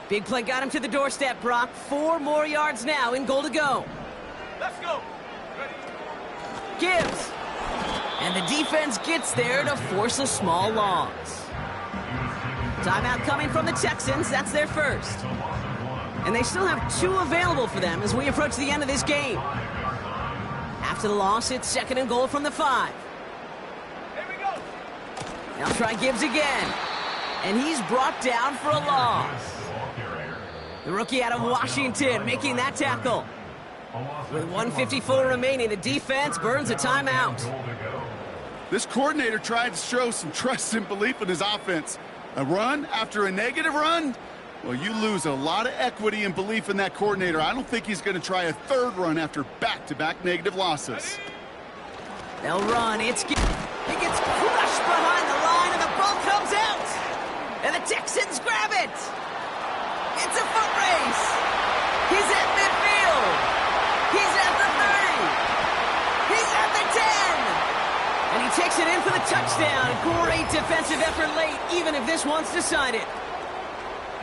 Speaker 1: Big play got him to the doorstep, Brock. 4 more yards now in goal to go.
Speaker 2: Let's go. Ready.
Speaker 1: Gibbs. And the defense gets there to force a small loss. Timeout coming from the Texans. That's their first. And they still have 2 available for them as we approach the end of this game. After the loss, it's 2nd and goal from the 5.
Speaker 2: Here we go.
Speaker 1: Now try Gibbs again. And he's brought down for a loss. The rookie out of Washington making that tackle. With 1:54 remaining, the defense burns a timeout.
Speaker 3: This coordinator tried to show some trust and belief in his offense. A run after a negative run? Well, you lose a lot of equity and belief in that coordinator. I don't think he's going to try a 3rd run after back-to-back negative losses.
Speaker 1: They'll run. He gets crushed behind the line, and the ball comes out. And the Texans grab it. It's a foot race. He's at midfield. He's at the 30. He's at the 10. And he takes it in for the touchdown. Great defensive effort late, even if this one's decided.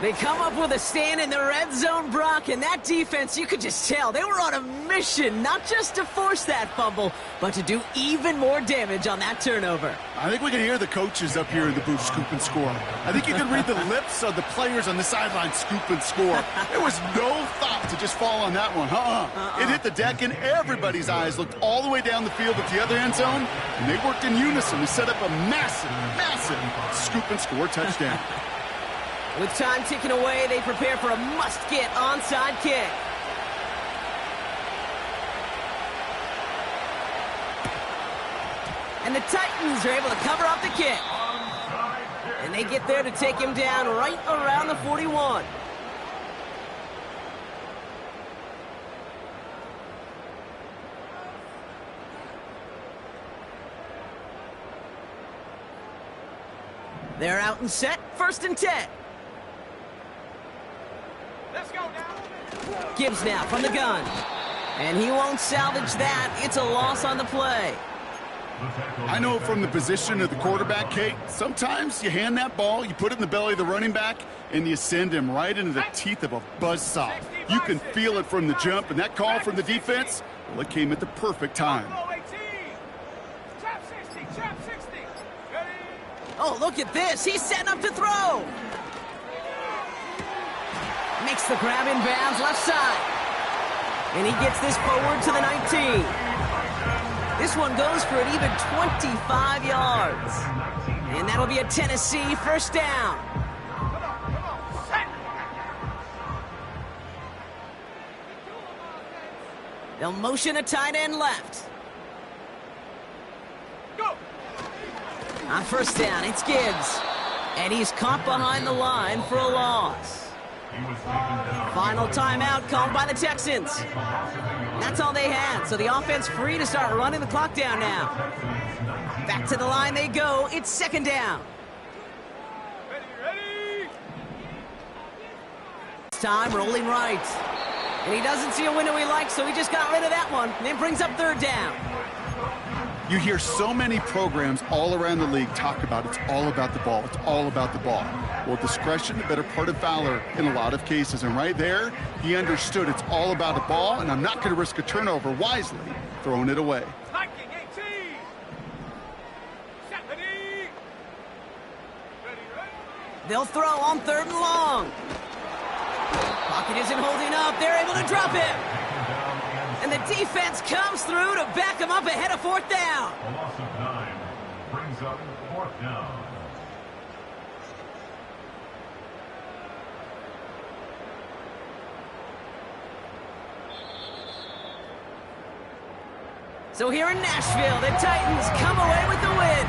Speaker 1: They come up with a stand in the red zone, Brock, and that defense, you could just tell, they were on a mission, not just to force that fumble, but to do even more damage on that turnover.
Speaker 3: I think we can hear the coaches up here in the booth scoop and score. I think you can read the lips of the players on the sideline scoop and score. There was no thought to just fall on that one. It hit the deck, and everybody's eyes looked all the way down the field at the other end zone, and they worked in unison to set up a massive, massive scoop and score touchdown.
Speaker 1: With time ticking away, they prepare for a must-get onside kick. And the Titans are able to cover up the kick. And they get there to take him down right around the 41. They're out and set, 1st and 10.
Speaker 2: Let's go now.
Speaker 1: Gibbs now from the gun. And he won't salvage that. It's a loss on the play.
Speaker 3: I know from the position of the quarterback, Kate, sometimes you hand that ball, you put it in the belly of the running back, and you send him right into the teeth of a buzzsaw. You can feel it from the jump, and that call from the defense, well, it came at the perfect time.
Speaker 2: Chop 60, chop 60. Ready.
Speaker 1: Oh, look at this. He's setting up to throw. Makes the grab in bounds left side. And he gets this forward to the 19. This one goes for an even 25 yards. And that'll be a Tennessee 1st down.
Speaker 2: Come on, set.
Speaker 1: They'll motion a tight end left.
Speaker 2: Go.
Speaker 1: On 1st down, it's Gibbs. And he's caught behind the line for a loss. Final timeout called by the Texans. That's all they had, so the offense free to start running the clock down now. Back to the line they go. It's 2nd down.
Speaker 2: Ready.
Speaker 1: This time rolling right. And he doesn't see a window he likes, so he just got rid of that one. And then brings up 3rd down.
Speaker 3: You hear so many programs all around the league talk about it's all about the ball. It's all about the ball. Well, discretion, the better part of valor in a lot of cases. And right there, he understood it's all about the ball, and I'm not going to risk a turnover wisely, throwing it away.
Speaker 2: Liking 18. Set. Ready. Ready.
Speaker 1: They'll throw on 3rd and long. Pocket isn't holding up. They're able to drop him. And the defense comes through to back him up ahead of fourth down.
Speaker 4: A loss of 9 brings up fourth down.
Speaker 1: So here in Nashville, the Titans come away with the win.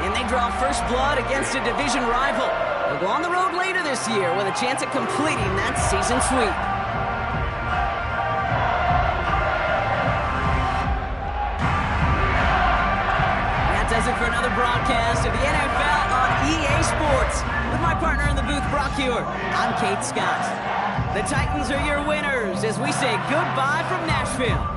Speaker 1: And they draw first blood against a division rival. They'll go on the road later this year with a chance at completing that season sweep. That does it for another broadcast of the NFL on EA Sports. With my partner in the booth, Brock Hewer, I'm Kate Scott. The Titans are your winners as we say goodbye from Nashville.